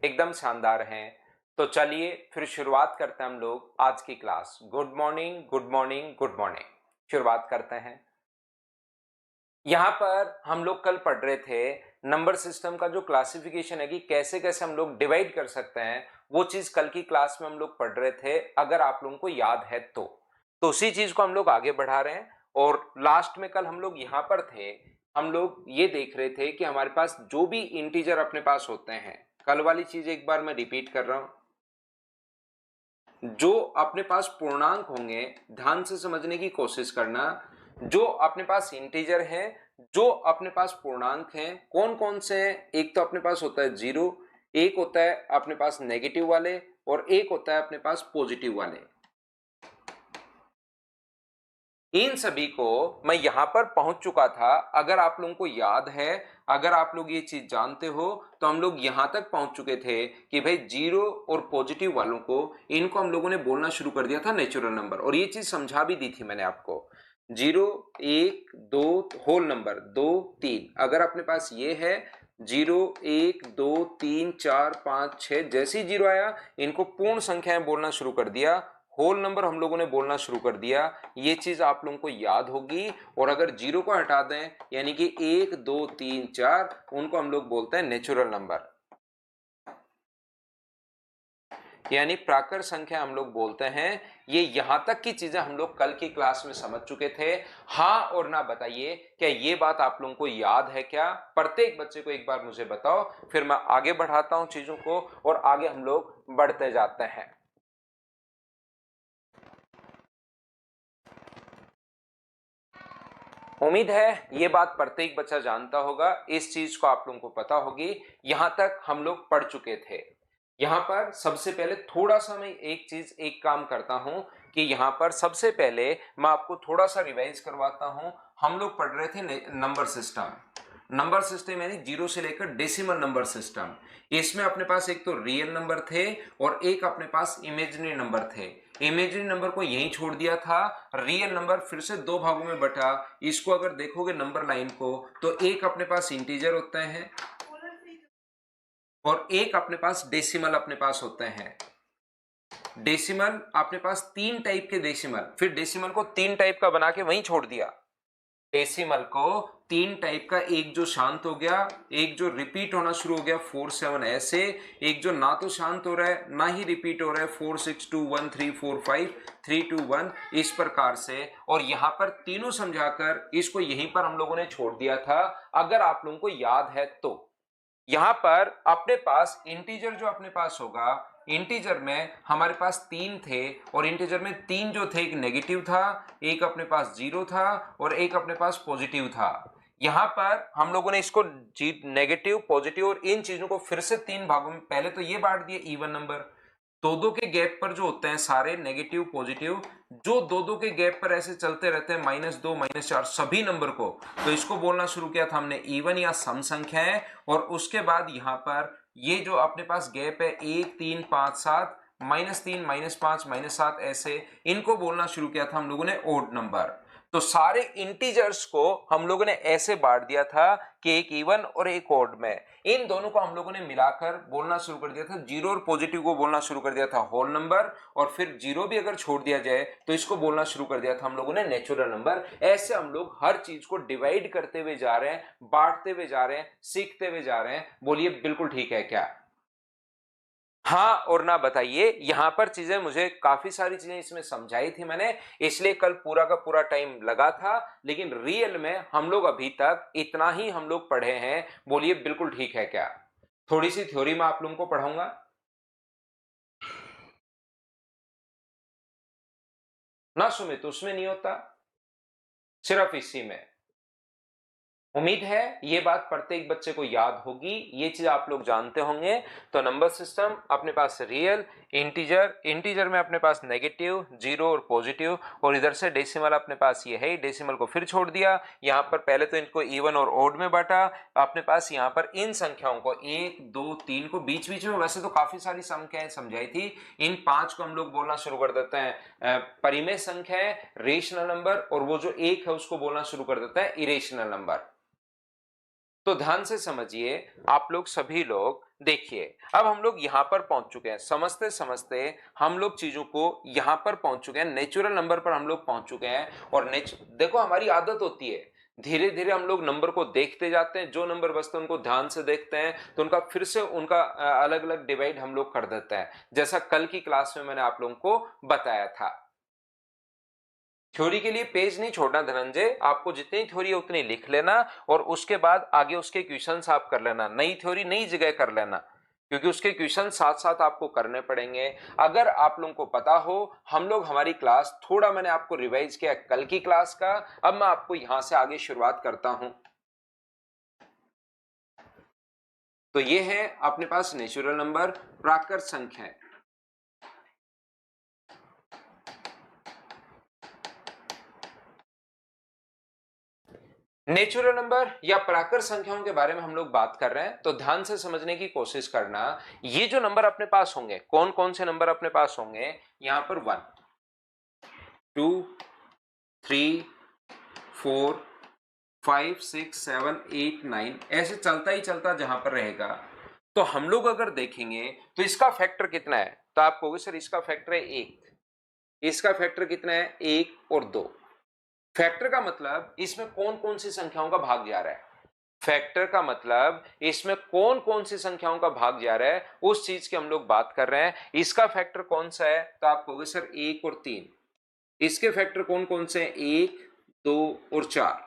एकदम शानदार हैं। तो चलिए फिर शुरुआत करते हैं हम लोग आज की class. Good morning, good morning, good morning. शुरुआत करते हैं। यहाँ पर हम लोग कल पढ़ रहे थे नंबर सिस्टम का जो क्लासिफिकेशन है कि कैसे कैसे हम लोग डिवाइड कर सकते हैं, वो चीज कल की क्लास में हम लोग पढ़ रहे थे, अगर आप लोगों को याद है तो उसी चीज को हम लोग आगे बढ़ा रहे हैं। और लास्ट में कल हम लोग यहाँ पर थे, हम लोग ये देख रहे थे कि हमारे पास जो भी इंटीजर अपने पास होते हैं, कल वाली चीज एक बार मैं रिपीट कर रहा हूं, जो अपने पास पूर्णांक होंगे, ध्यान से समझने की कोशिश करना। जो अपने पास इंटीजर है, जो अपने पास पूर्णांक हैं, कौन कौन से हैं? एक तो अपने पास होता है जीरो, एक होता है अपने पास नेगेटिव वाले, और एक होता है अपने पास पॉजिटिव वाले। इन सभी को मैं यहां पर पहुंच चुका था। अगर आप लोगों को याद है, अगर आप लोग ये चीज जानते हो, तो हम लोग यहां तक पहुंच चुके थे कि भाई जीरो और पॉजिटिव वालों को, इनको हम लोगों ने बोलना शुरू कर दिया था नेचुरल नंबर। और ये चीज समझा भी दी थी मैंने आपको। जीरो, एक, दो, होल नंबर, दो, तीन, अगर अपने पास ये है जीरो, एक, दो, तीन, चार, पांच, छह, जैसे ही जीरो आया इनको पूर्ण संख्याएं बोलना शुरू कर दिया, होल नंबर हम लोगों ने बोलना शुरू कर दिया। ये चीज आप लोगों को याद होगी। और अगर जीरो को हटा दें, यानी कि एक, दो, तीन, चार, उनको हम लोग बोलते हैं नेचुरल नंबर, यानी प्राकृत संख्या हम लोग बोलते हैं। ये यहां तक की चीजें हम लोग कल की क्लास में समझ चुके थे। हाँ और ना बताइए, क्या ये बात आप लोगों को याद है क्या? प्रत्येक बच्चे को एक बार मुझे बताओ, फिर मैं आगे बढ़ाता हूं चीजों को और आगे हम लोग बढ़ते जाते हैं। उम्मीद है ये बात प्रत्येक बच्चा जानता होगा, इस चीज को आप लोगों को पता होगी। यहां तक हम लोग पढ़ चुके थे। यहां पर सबसे पहले थोड़ा सा मैं एक काम करता हूं कि यहां पर सबसे पहले मैं आपको थोड़ा सा रिवाइज करवाता हूं। हम लोग पढ़ रहे थे नंबर सिस्टम। नंबर सिस्टम यानी जीरो से लेकर डेसिमल नंबर सिस्टम। इसमें अपने पास एक तो रियल नंबर थे और एक अपने पास इमेजिनरी नंबर थे। इमेजिनरी नंबर को यहीं छोड़ दिया था। रियल नंबर फिर से दो भागों में बटा। इसको अगर देखोगे नंबर लाइन को, तो एक अपने पास इंटीजर होता है और एक अपने पास डेसिमल अपने पास होते हैं। डेसिमल अपने पास तीन टाइप के डेसिमल, फिर डेसिमल को तीन टाइप का बना के वहीं छोड़ दिया। डेसिमल को तीन टाइप का, एक जो शांत हो गया, एक जो रिपीट होना शुरू हो गया 4 7 ऐसे, एक जो ना तो शांत हो रहा है ना ही रिपीट हो रहा है 4 6 2 1 3 4 5 3 2 1, इस प्रकार से। और यहां पर तीनों समझाकर इसको यहीं पर हम लोगों ने छोड़ दिया था, अगर आप लोगों को याद है तो। यहां पर अपने पास इंटीजर जो अपने पास होगा, इंटीजर में हमारे पास तीन थे, और इंटीजर में तीन जो थे, एक नेगेटिव था, एक अपने पास जीरो था, और एक अपने पास पॉजिटिव था। यहां पर हम लोगों ने इसको नेगेटिव, पॉजिटिव और इन चीजों को फिर से तीन भागों में, पहले तो ये बांट दिए इवन नंबर, दो दो के गैप पर जो होते हैं सारे नेगेटिव पॉजिटिव, जो दो दो के गैप पर ऐसे चलते रहते हैं, -2 -4 सभी नंबर को, तो इसको बोलना शुरू किया था हमने इवन या सम संख्याएं। और उसके बाद यहां पर ये जो अपने पास गैप है 1 3 5 7, -3 -5 -7 ऐसे, इनको बोलना शुरू किया था हम लोगों ने ओड नंबर। तो सारे इंटीजर्स को हम लोगों ने ऐसे बांट दिया था कि एक इवन और एक ओड में। इन दोनों को हम लोगों ने मिलाकर बोलना शुरू कर दिया था, जीरो और पॉजिटिव को बोलना शुरू कर दिया था होल नंबर, और फिर जीरो भी अगर छोड़ दिया जाए तो इसको बोलना शुरू कर दिया था हम लोगों ने नेचुरल नंबर। ऐसे हम लोग हर चीज को डिवाइड करते हुए जा रहे हैं, बांटते हुए जा रहे हैं, सीखते हुए जा रहे हैं। बोलिए बिल्कुल ठीक है क्या? हाँ और ना बताइए। यहां पर चीजें, मुझे काफी सारी चीजें इसमें समझाई थी मैंने, इसलिए कल पूरा का पूरा टाइम लगा था, लेकिन रियल में हम लोग अभी तक इतना ही हम लोग पढ़े हैं। बोलिए बिल्कुल ठीक है क्या? थोड़ी सी थ्योरी में आप लोगों को पढ़ाऊंगा। ना सुमित, उसमें नहीं होता, सिर्फ इसी में। उम्मीद है ये बात प्रत्येक बच्चे को याद होगी, ये चीज आप लोग जानते होंगे। तो नंबर सिस्टम अपने पास रियल, इंटीजर, इंटीजर में अपने पास नेगेटिव, जीरो और पॉजिटिव, और इधर से डेसिमल अपने पास ये है, डेसिमल को फिर छोड़ दिया। यहाँ पर पहले तो इनको इवन और ओड में बांटा। अपने पास यहाँ पर इन संख्याओं को 1 2 3 को बीच बीच में वैसे तो काफी सारी संख्याएं समझाई थी, इन पांच को हम लोग बोलना शुरू कर देते हैं परिमेय संख्याएं, रेशनल नंबर, और वो जो एक है उसको बोलना शुरू कर देता है इरेशनल नंबर। तो ध्यान से समझिए आप लोग सभी लोग, देखिए अब हम लोग यहां पर पहुंच चुके हैं, समझते समझते हम लोग चीजों को यहां पर पहुंच चुके हैं, नेचुरल नंबर पर हम लोग पहुंच चुके हैं। और देखो हमारी आदत होती है, धीरे धीरे हम लोग नंबर को देखते जाते हैं, जो नंबर बचते हैं उनको ध्यान से देखते हैं, तो उनका फिर से उनका अलग अलग डिवाइड हम लोग कर देते हैं, जैसा कल की क्लास में मैंने आप लोगों को बताया था। थ्योरी के लिए पेज नहीं छोड़ना धनंजय, आपको जितनी थ्योरी है उतनी लिख लेना और उसके बाद आगे उसके क्वेश्चंस आप कर लेना, नई थ्योरी नई जगह कर लेना, क्योंकि उसके क्वेश्चन साथ साथ आपको करने पड़ेंगे। अगर आप लोगों को पता हो, हम लोग हमारी क्लास थोड़ा मैंने आपको रिवाइज किया कल की क्लास का, अब मैं आपको यहां से आगे शुरुआत करता हूं। तो ये है अपने पास नेचुरल नंबर, प्राकृत संख्या। नेचुरल नंबर या प्राकृत संख्याओं के बारे में हम लोग बात कर रहे हैं, तो ध्यान से समझने की कोशिश करना। ये जो नंबर अपने पास होंगे, कौन कौन से नंबर अपने पास होंगे, यहां पर 1 2 3 4 5 6 7 8 9 ऐसे चलता ही चलता जहां पर रहेगा। तो हम लोग अगर देखेंगे तो इसका फैक्टर कितना है, तो आप कहोगे सर इसका फैक्टर है 1, इसका फैक्टर कितना है 1 और 2। फैक्टर का मतलब इसमें कौन कौन सी संख्याओं का भाग जा रहा है, फैक्टर का मतलब इसमें कौन कौन सी संख्याओं का भाग जा रहा है, उस चीज की हम लोग बात कर रहे हैं। इसका फैक्टर कौन सा है, तो आप कहोगे सर 1 और 3। इसके फैक्टर कौन कौन से हैं, 1 2 और 4।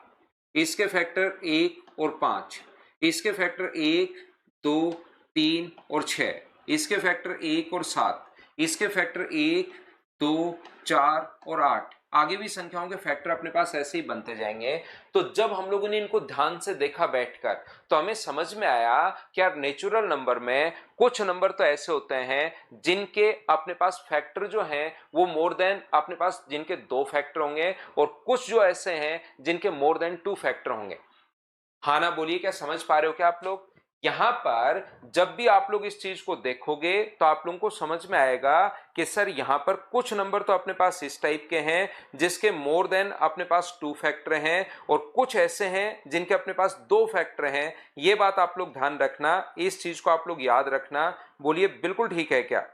इसके फैक्टर 1 और 5। इसके फैक्टर 1 2 3 और 6। इसके फैक्टर 1 और 7। इसके फैक्टर 1 2 4 और 8। आगे भी संख्याओं के फैक्टर अपने पास ऐसे ही बनते जाएंगे। तो जब हम लोगों ने इनको ध्यान से देखा बैठकर, तो हमें समझ में आया कि यार नेचुरल नंबर में कुछ नंबर तो ऐसे होते हैं जिनके अपने पास फैक्टर जो हैं वो मोर देन, अपने पास जिनके 2 फैक्टर होंगे, और कुछ जो ऐसे हैं जिनके मोर देन 2 फैक्टर होंगे। हाँ ना बोलिए, क्या समझ पा रहे हो क्या आप लोग? यहां पर जब भी आप लोग इस चीज को देखोगे तो आप लोगों को समझ में आएगा कि सर यहां पर कुछ नंबर तो अपने पास इस टाइप के हैं जिसके मोर देन अपने पास 2 फैक्टर हैं, और कुछ ऐसे हैं जिनके अपने पास 2 फैक्टर हैं। ये बात आप लोग ध्यान रखना, इस चीज को आप लोग याद रखना। बोलिए बिल्कुल ठीक है क्या?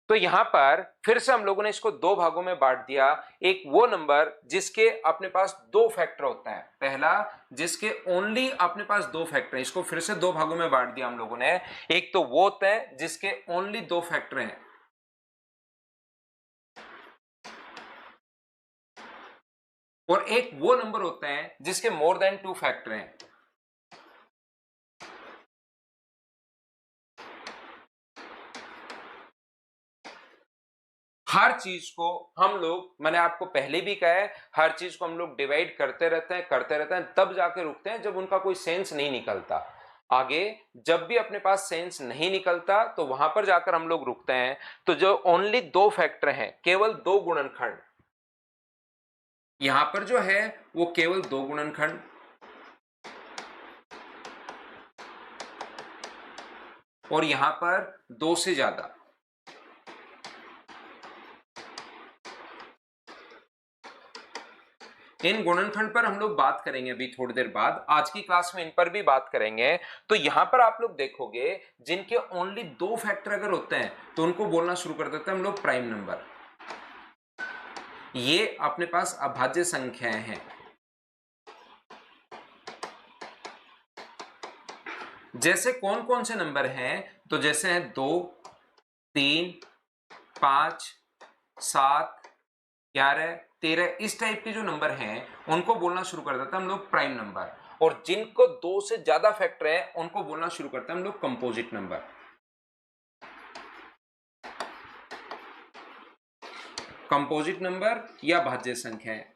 तो यहां पर फिर से हम लोगों ने इसको 2 भागों में बांट दिया। एक वो नंबर जिसके अपने पास 2 फैक्टर होता है, पहला जिसके ओनली अपने पास 2 फैक्टर हैं, इसको फिर से 2 भागों में बांट दिया हम लोगों ने। एक तो वो होता है जिसके ओनली 2 फैक्टर हैं, और एक वो नंबर होता है जिसके मोर देन 2 फैक्टर हैं। हर चीज को हम लोग, मैंने आपको पहले भी कहा है, हर चीज को हम लोग डिवाइड करते रहते हैं करते रहते हैं, तब जाके रुकते हैं जब उनका कोई सेंस नहीं निकलता। आगे जब भी अपने पास सेंस नहीं निकलता तो वहां पर जाकर हम लोग रुकते हैं। तो जो ओनली 2 फैक्टर हैं, केवल 2 गुणनखंड, यहां पर जो है वो केवल 2 गुणनखंड, और यहां पर 2 से ज्यादा। इन गुणनखंड पर हम लोग बात करेंगे अभी थोड़ी देर बाद, आज की क्लास में इन पर भी बात करेंगे। तो यहां पर आप लोग देखोगे जिनके ओनली 2 फैक्टर अगर होते हैं तो उनको बोलना शुरू कर देते हैं हम लोग प्राइम नंबर। ये अपने पास अभाज्य संख्याएं हैं। जैसे कौन कौन से नंबर हैं, तो जैसे हैं 2 3 5 7 11 13, इस टाइप के जो नंबर हैं उनको बोलना शुरू कर देते हैं हम लोग प्राइम नंबर। और जिनको 2 से ज्यादा फैक्टर है उनको बोलना शुरू करते हैं हम लोग कंपोजिट नंबर। कंपोजिट नंबर या भाज्य संख्या है।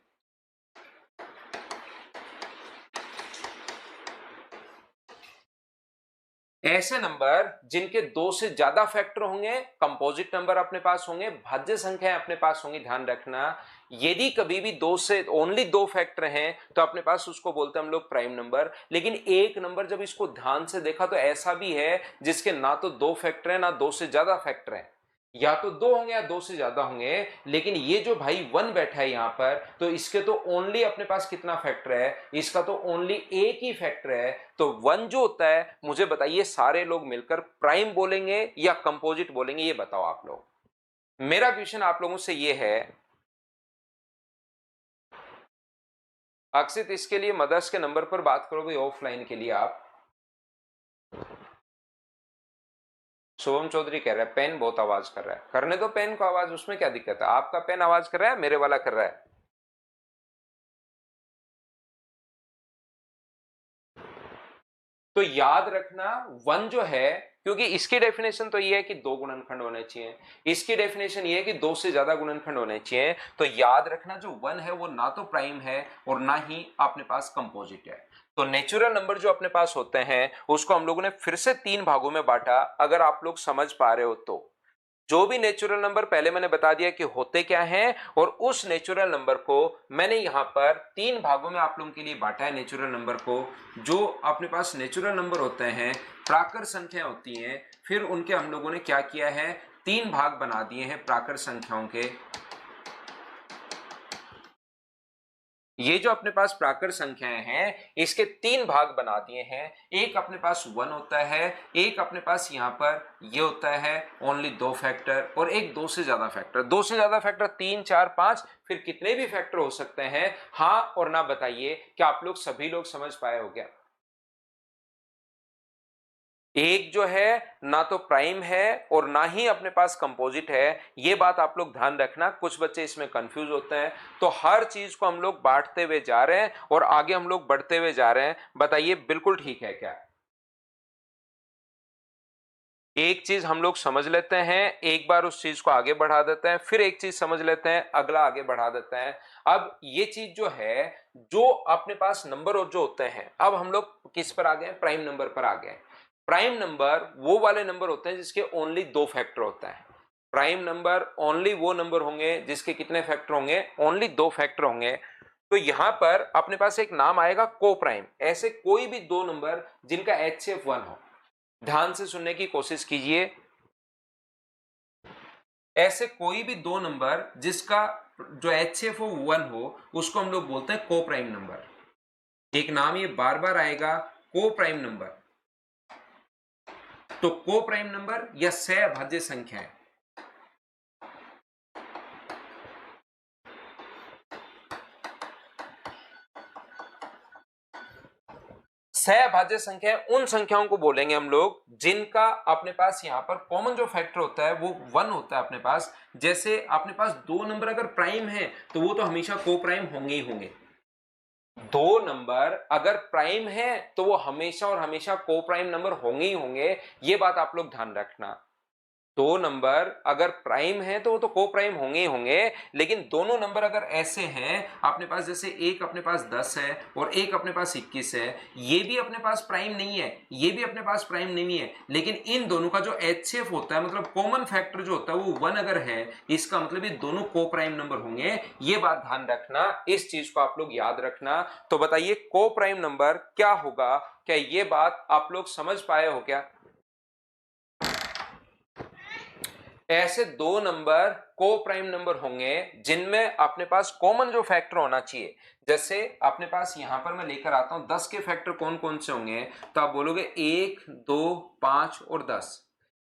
ऐसे नंबर जिनके 2 से ज्यादा फैक्टर होंगे, कंपोजिट नंबर अपने पास होंगे, भाज्य संख्याएं अपने पास होंगी। ध्यान रखना, यदि कभी भी 2 से ओनली 2 फैक्टर हैं तो अपने पास उसको बोलते हैं हम लोग प्राइम नंबर। लेकिन एक नंबर जब इसको ध्यान से देखा तो ऐसा भी है जिसके ना तो 2 फैक्टर है ना 2 से ज्यादा फैक्टर है। या तो दो होंगे या दो से ज्यादा होंगे, लेकिन ये जो भाई वन बैठा है यहां पर, तो इसके तो ओनली अपने पास कितना फैक्टर है, इसका तो ओनली एक ही फैक्टर है। तो वन जो होता है, मुझे बताइए सारे लोग मिलकर प्राइम बोलेंगे या कंपोजिट बोलेंगे, ये बताओ आप लोग। मेरा क्वेश्चन आप लोगों से ये है, अक्षित इसके लिए मदर्स के नंबर पर बात करो भाई ऑफलाइन के लिए आप। शुभम चौधरी कह रहा है पेन बहुत आवाज कर रहा है, करने दो पेन को आवाज, उसमें क्या दिक्कत है? आपका पेन आवाज कर रहा है, मेरे वाला कर रहा है? तो याद रखना वन जो है, क्योंकि इसकी डेफिनेशन तो ये है कि दो गुणनखंड होने चाहिए, इसकी डेफिनेशन ये है कि दो से ज्यादा गुणनखंड होने चाहिए। तो याद रखना जो वन है वो ना तो प्राइम है और ना ही अपने पास कंपोजिट है। तो नेचुरल नंबर जो अपने पास होते हैं उसको हम लोगों ने फिर से तीन भागों में बांटा, अगर आप लोग समझ पा रहे हो तो। जो भी नेचुरल नंबर, पहले मैंने बता दिया कि होते क्या हैं, और उस नेचुरल नंबर को मैंने यहां पर तीन भागों में आप लोगों के लिए बांटा है। नेचुरल नंबर को, जो अपने पास नेचुरल नंबर होते हैं, प्राकृत संख्या होती हैं, फिर उनके हम लोगों ने क्या किया है, तीन भाग बना दिए हैं प्राकृत संख्याओं के। ये जो अपने पास प्राकृत संख्याएं हैं, इसके तीन भाग बना दिए हैं। एक अपने पास वन होता है, एक अपने पास यहां पर ये होता है ओनली दो फैक्टर, और एक दो से ज्यादा फैक्टर। दो से ज्यादा फैक्टर तीन, चार, पांच, फिर कितने भी फैक्टर हो सकते हैं। हाँ और ना बताइए, क्या आप लोग सभी लोग समझ पाए हो क्या? एक जो है ना तो प्राइम है और ना ही अपने पास कंपोजिट है, ये बात आप लोग ध्यान रखना। कुछ बच्चे इसमें कंफ्यूज होते हैं। तो हर चीज को हम लोग बांटते हुए जा रहे हैं और आगे हम लोग बढ़ते हुए जा रहे हैं। बताइए बिल्कुल ठीक है क्या? एक चीज हम लोग समझ लेते हैं, एक बार उस चीज को आगे बढ़ा देते हैं, फिर एक चीज समझ लेते हैं, अगला आगे बढ़ा देते हैं। अब ये चीज जो है, जो अपने पास नंबर और जो होते हैं, अब हम लोग किस पर आ गए? प्राइम नंबर पर आ गए। प्राइम नंबर वो वाले नंबर होते हैं जिसके ओनली दो फैक्टर होता है। प्राइम नंबर ओनली वो नंबर होंगे जिसके कितने फैक्टर होंगे? ओनली दो फैक्टर होंगे। तो यहां पर अपने पास एक नाम आएगा को प्राइम। ऐसे कोई भी दो नंबर जिनका HCF 1 हो, ध्यान से सुनने की कोशिश कीजिए। ऐसे कोई भी दो नंबर जिसका जो HCF हो 1 हो, उसको हम लोग बोलते हैं को प्राइम नंबर। एक नाम ये बार बार आएगा, को प्राइम नंबर। तो को प्राइम नंबर या सहअभाज्य संख्याएं, सहअभाज्य संख्या उन संख्याओं को बोलेंगे हम लोग जिनका अपने पास यहां पर कॉमन जो फैक्टर होता है वो वन होता है अपने पास। जैसे अपने पास दो नंबर अगर प्राइम है तो वो तो हमेशा को प्राइम होंगे ही होंगे। दो नंबर अगर प्राइम है तो वो हमेशा और हमेशा को प्राइम नंबर होंगे ही होंगे। ये बात आप लोग ध्यान रखना। दो नंबर अगर प्राइम है तो वो तो को प्राइम होंगे ही होंगे, लेकिन दोनों नंबर अगर ऐसे हैं अपने पास, जैसे एक अपने पास 10 है और एक अपने पास 21 है, ये भी अपने पास प्राइम नहीं है, ये भी अपने पास प्राइम नहीं है, लेकिन इन दोनों का जो HCF होता है, मतलब कॉमन फैक्टर जो होता है, वो वन अगर है, इसका मतलब ये दोनों को प्राइम नंबर होंगे। ये बात ध्यान रखना, इस चीज को आप लोग याद रखना। तो बताइए को प्राइम नंबर क्या होगा? क्या ये बात आप लोग समझ पाए हो क्या? ऐसे दो नंबर को प्राइम नंबर होंगे जिनमें अपने पास कॉमन जो फैक्टर होना चाहिए। जैसे अपने पास यहां पर मैं लेकर आता हूं 10 के फैक्टर कौन कौन से होंगे, तो आप बोलोगे 1, 2, 5 और 10।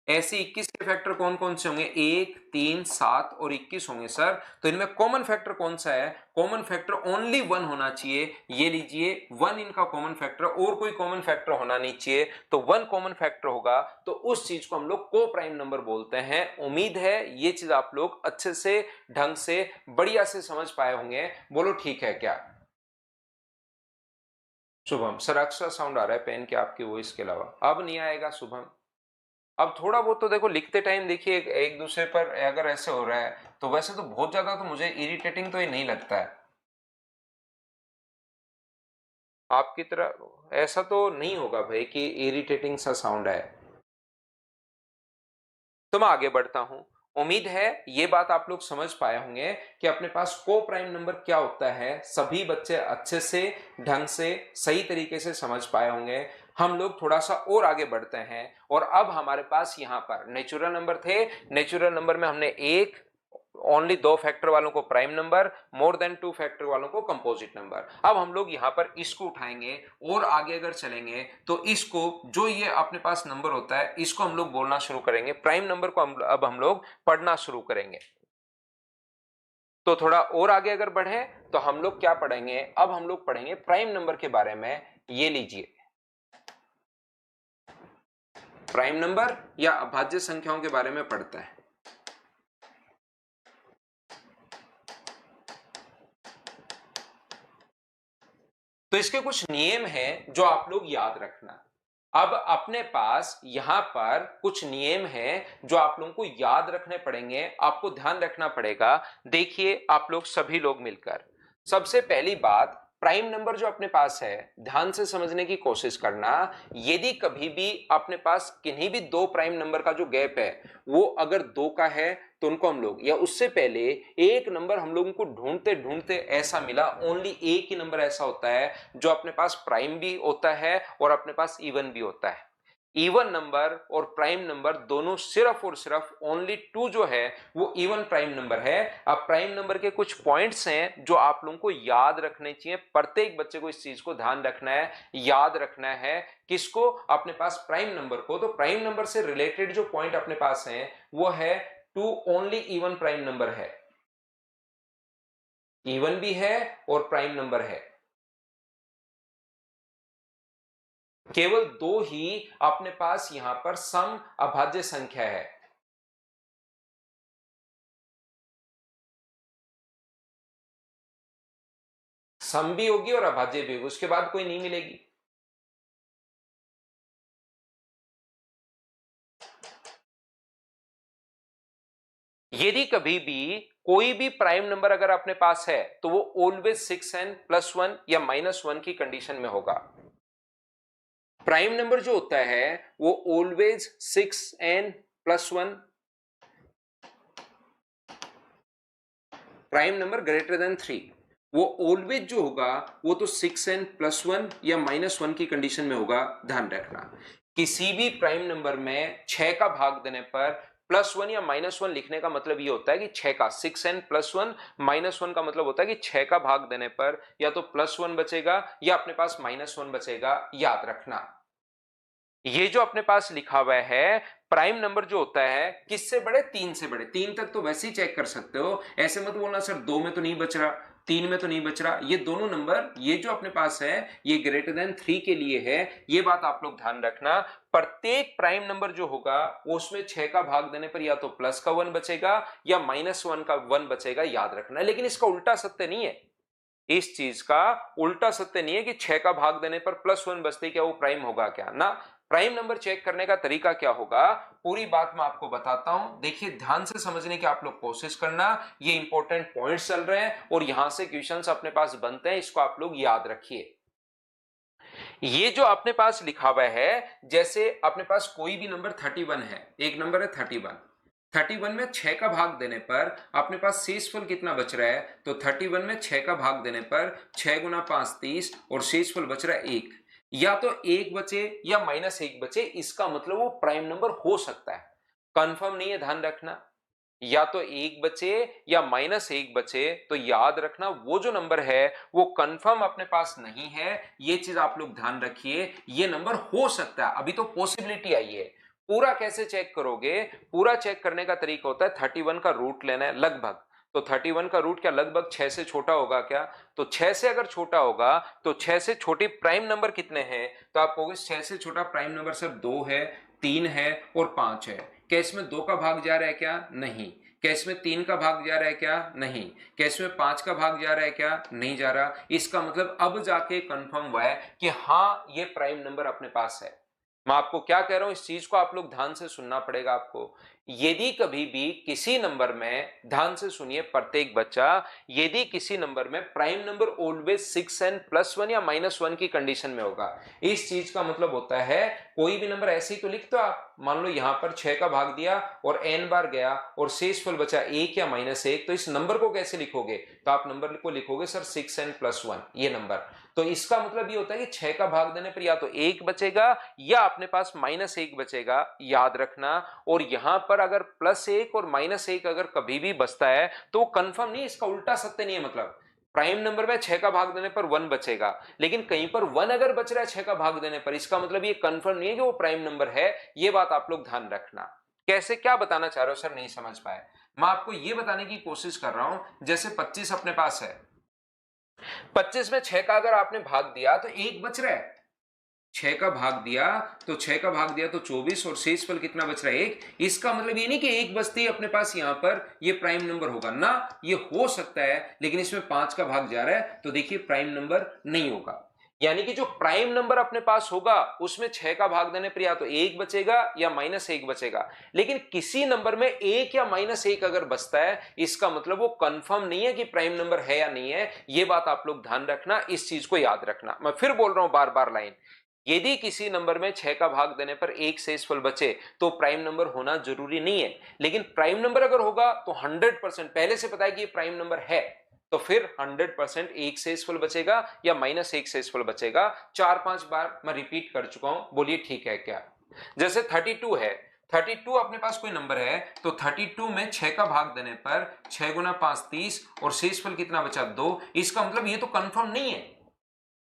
ऐसे 21 के फैक्टर कौन कौन से होंगे? 1, 3, 7 और 21 होंगे सर। तो इनमें कॉमन फैक्टर कौन सा है? कॉमन फैक्टर ओनली वन होना चाहिए। ये लीजिए, वन इनका कॉमन फैक्टर, और कोई कॉमन फैक्टर होना नहीं चाहिए। तो वन कॉमन फैक्टर होगा, तो उस चीज को हम लोग को प्राइम नंबर बोलते हैं। उम्मीद है ये चीज आप लोग अच्छे से, ढंग से, बढ़िया से समझ पाए होंगे। बोलो ठीक है क्या? शुभम सर, एक्स्ट्रा साउंड आ रहा है पेन के आपकी वॉइस के अलावा। अब नहीं आएगा शुभम? अब थोड़ा बहुत तो देखो, लिखते टाइम देखिए एक दूसरे पर अगर ऐसे हो रहा है, तो वैसे तो बहुत ज्यादा तो मुझे इरिटेटिंग तो ये नहीं लगता है। आपकी तरह ऐसा तो नहीं होगा भाई कि इरिटेटिंग सा साउंड है। तो मैं आगे बढ़ता हूं। उम्मीद है ये बात आप लोग समझ पाए होंगे कि अपने पास को प्राइम नंबर क्या होता है। सभी बच्चे अच्छे से, ढंग से, सही तरीके से समझ पाए होंगे। हम लोग थोड़ा सा और आगे बढ़ते हैं और अब हमारे पास यहां पर नेचुरल नंबर थे। नेचुरल नंबर में हमने एक ओनली 2 फैक्टर वालों को prime number, more than 2 factor वालों को कंपोजिट नंबर। अब हम लोग यहां पर इसको उठाएंगे और आगे अगर चलेंगे तो इसको, जो ये अपने पास नंबर होता है, इसको हम लोग बोलना शुरू करेंगे। प्राइम नंबर को अब हम लोग पढ़ना शुरू करेंगे। तो थोड़ा और आगे अगर बढ़े तो हम लोग क्या पढ़ेंगे, अब हम लोग पढ़ेंगे प्राइम नंबर के बारे में। ये लीजिए, प्राइम नंबर या अभाज्य संख्याओं के बारे में पढ़ते हैं। तो इसके कुछ नियम हैं जो आप लोग याद रखना। अब अपने पास यहां पर कुछ नियम हैं जो आप लोगों को याद रखने पड़ेंगे, आपको ध्यान रखना पड़ेगा। देखिए आप लोग सभी लोग मिलकर, सबसे पहली बात, प्राइम नंबर जो अपने पास है, ध्यान से समझने की कोशिश करना। यदि कभी भी अपने पास किन्हीं भी दो प्राइम नंबर का जो गैप है वो अगर 2 का है तो उनको हम लोग, या उससे पहले एक नंबर हम लोगों को ढूंढते ढूंढते ऐसा मिला, ओनली एक ही नंबर ऐसा होता है जो अपने पास प्राइम भी होता है और अपने पास इवन भी होता है। इवन नंबर और प्राइम नंबर दोनों सिर्फ और सिर्फ ओनली 2 जो है वो इवन प्राइम नंबर है। अब प्राइम नंबर के कुछ पॉइंट्स हैं जो आप लोगों को याद रखने चाहिए। प्रत्येक बच्चे को इस चीज को ध्यान रखना है, याद रखना है। किसको? अपने पास प्राइम नंबर को। तो प्राइम नंबर से रिलेटेड जो पॉइंट अपने पास है वो है 2 ओनली इवन प्राइम नंबर है, इवन भी है और प्राइम नंबर है। केवल 2 ही अपने पास यहां पर सम अभाज्य संख्या है। सम भी होगी और अभाज्य भी होगी, उसके बाद कोई नहीं मिलेगी। यदि कभी भी कोई भी प्राइम नंबर अगर अपने पास है तो वो ऑलवेज 6n+1 या -1 की कंडीशन में होगा। प्राइम नंबर जो होता है वो always 6n+1, prime number greater than 3, वो ऑलवेज जो होगा वो तो 6n+1 या -1 की कंडीशन में होगा। ध्यान रखना, किसी भी प्राइम नंबर में 6 का भाग देने पर +1 या -1 लिखने का मतलब ये होता है कि 6 का, 6n+1 -1 का मतलब होता है कि 6 का भाग देने पर या तो +1 बचेगा या अपने पास -1 बचेगा। याद रखना, ये जो अपने पास लिखा हुआ है प्राइम नंबर जो होता है किससे बड़े? 3 से बड़े। 3 तक तो वैसे ही चेक कर सकते हो, ऐसे मत बोलना सर 2 में तो नहीं बच रहा, 3 में तो नहीं बच रहा। ये दोनों नंबर, ये जो अपने पास है ये ग्रेटर देन 3 के लिए है। ये बात आप लोग ध्यान रखना। प्रत्येक प्राइम नंबर जो होगा उसमें 6 का भाग देने पर या तो प्लस का 1 बचेगा या -1 का 1 बचेगा। याद रखना, लेकिन इसका उल्टा सत्य नहीं है। इस चीज का उल्टा सत्य नहीं है कि 6 का भाग देने पर +1 बचते, क्या वो प्राइम होगा क्या? ना। प्राइम नंबर चेक करने का तरीका क्या होगा, पूरी बात मैं आपको बताता हूं। देखिए ध्यान से समझने की आप लोग कोशिश करना। ये इंपॉर्टेंट पॉइंट्स चल रहे हैं और यहां से क्वेश्चंस अपने पास बनते हैं, इसको आप लोग याद रखिए। ये जो अपने पास लिखा हुआ है, जैसे अपने पास कोई भी नंबर 31 है, एक नंबर है 31 में 6 का भाग देने पर अपने पास शेषफल कितना बच रहा है? तो 31 में 6 का भाग देने पर 6 गुना 5 30 और शेषफल बच रहा है 1। या तो 1 बचे या -1 बचे, इसका मतलब वो प्राइम नंबर हो सकता है, कंफर्म नहीं है। ध्यान रखना, या तो 1 बचे या -1 बचे, तो याद रखना वो जो नंबर है वो कंफर्म अपने पास नहीं है। ये चीज आप लोग ध्यान रखिए, ये नंबर हो सकता है, अभी तो पॉसिबिलिटी आई है। पूरा कैसे चेक करोगे? पूरा चेक करने का तरीका होता है 31 का रूट लेना है लगभग। तो 31 का रूट क्या लगभग 6 से छोटा होगा क्या? तो 6 से अगर छोटा होगा तो 6 से छोटे प्राइम नंबर कितने हैं? तो आप कहोगे 6 से छोटा प्राइम नंबर सिर्फ 2 है, 3 है और 5 है। क्या इसमें 2 का भाग जा रहा है क्या? नहीं। क्या इसमें 3 का भाग जा रहा है क्या? नहीं। क्या इसमें 5 का भाग जा रहा है क्या? नहीं जा रहा। इसका मतलब अब जाके कंफर्म हुआ है कि हाँ ये प्राइम नंबर अपने पास है। मैं आपको क्या कह रहा हूं, इस चीज को आप लोग ध्यान से सुनना पड़ेगा आपको। यदि कभी भी किसी नंबर में, ध्यान से सुनिए प्रत्येक बच्चा, यदि किसी नंबर में प्राइम नंबर ऑलवेज 6n+1 या -1 की कंडीशन में होगा, इस चीज का मतलब होता है कोई भी नंबर ऐसे ही तो लिख दो आप, मान लो यहां पर 6 का भाग दिया और n बार गया और शेषफल बचा 1 या -1, तो इस नंबर को कैसे लिखोगे, तो आप नंबर को लिखोगे सर 6n+1 ये नंबर। तो इसका मतलब ये होता है कि 6 का भाग देने पर या तो 1 बचेगा या अपने पास -1 बचेगा, याद रखना। और यहां पर अगर +1 और -1 अगर कभी भी बचता है तो कंफर्म नहीं, इसका उल्टा सत्य नहीं है। मतलब प्राइम नंबर में 6 का भाग देने पर 1 बचेगा, लेकिन कहीं पर 1 अगर बच रहा है 6 का भाग देने पर, इसका मतलब ये कंफर्म नहीं है कि वो प्राइम नंबर है। ये बात आप लोग ध्यान रखना। कैसे, क्या बताना चाह रहे हो सर, नहीं समझ पाए? मैं आपको ये बताने की कोशिश कर रहा हूं, जैसे 25 अपने पास है, 25 में 6 का अगर आपने भाग दिया तो 1 बच रहा है। 6 का भाग दिया तो 6 का भाग दिया तो 24 और शेषफल कितना बच रहा है 1। इसका मतलब ये नहीं कि 1 बचती है अपने पास यहां पर ये प्राइम नंबर होगा ना, ये हो सकता है, लेकिन इसमें 5 का भाग जा रहा है तो देखिए प्राइम नंबर नहीं होगा। यानी कि जो प्राइम नंबर अपने पास होगा उसमें 6 का भाग देने पर या तो 1 बचेगा या -1 बचेगा, लेकिन किसी नंबर में 1 या -1 अगर बचता है, इसका मतलब वो कंफर्म नहीं है कि प्राइम नंबर है या नहीं है। ये बात आप लोग ध्यान रखना, इस चीज को याद रखना। मैं फिर बोल रहा हूं बार बार लाइन, यदि किसी नंबर में 6 का भाग देने पर 1 शेषफल बचे तो प्राइम नंबर होना जरूरी नहीं है, लेकिन प्राइम नंबर अगर होगा तो 100% पहले से पता है कि ये प्राइम नंबर है, तो फिर 100% 1 शेषफल बचेगा या -1 शेषफल बचेगा। 4-5 बार मैं रिपीट कर चुका हूं, बोलिए ठीक है क्या? जैसे 32 है, 32 अपने पास कोई नंबर है तो 32 में 6 का भाग देने पर 6 गुना 5 30 और शेषफल कितना बचा 2। इसका मतलब ये तो कंफर्म नहीं है,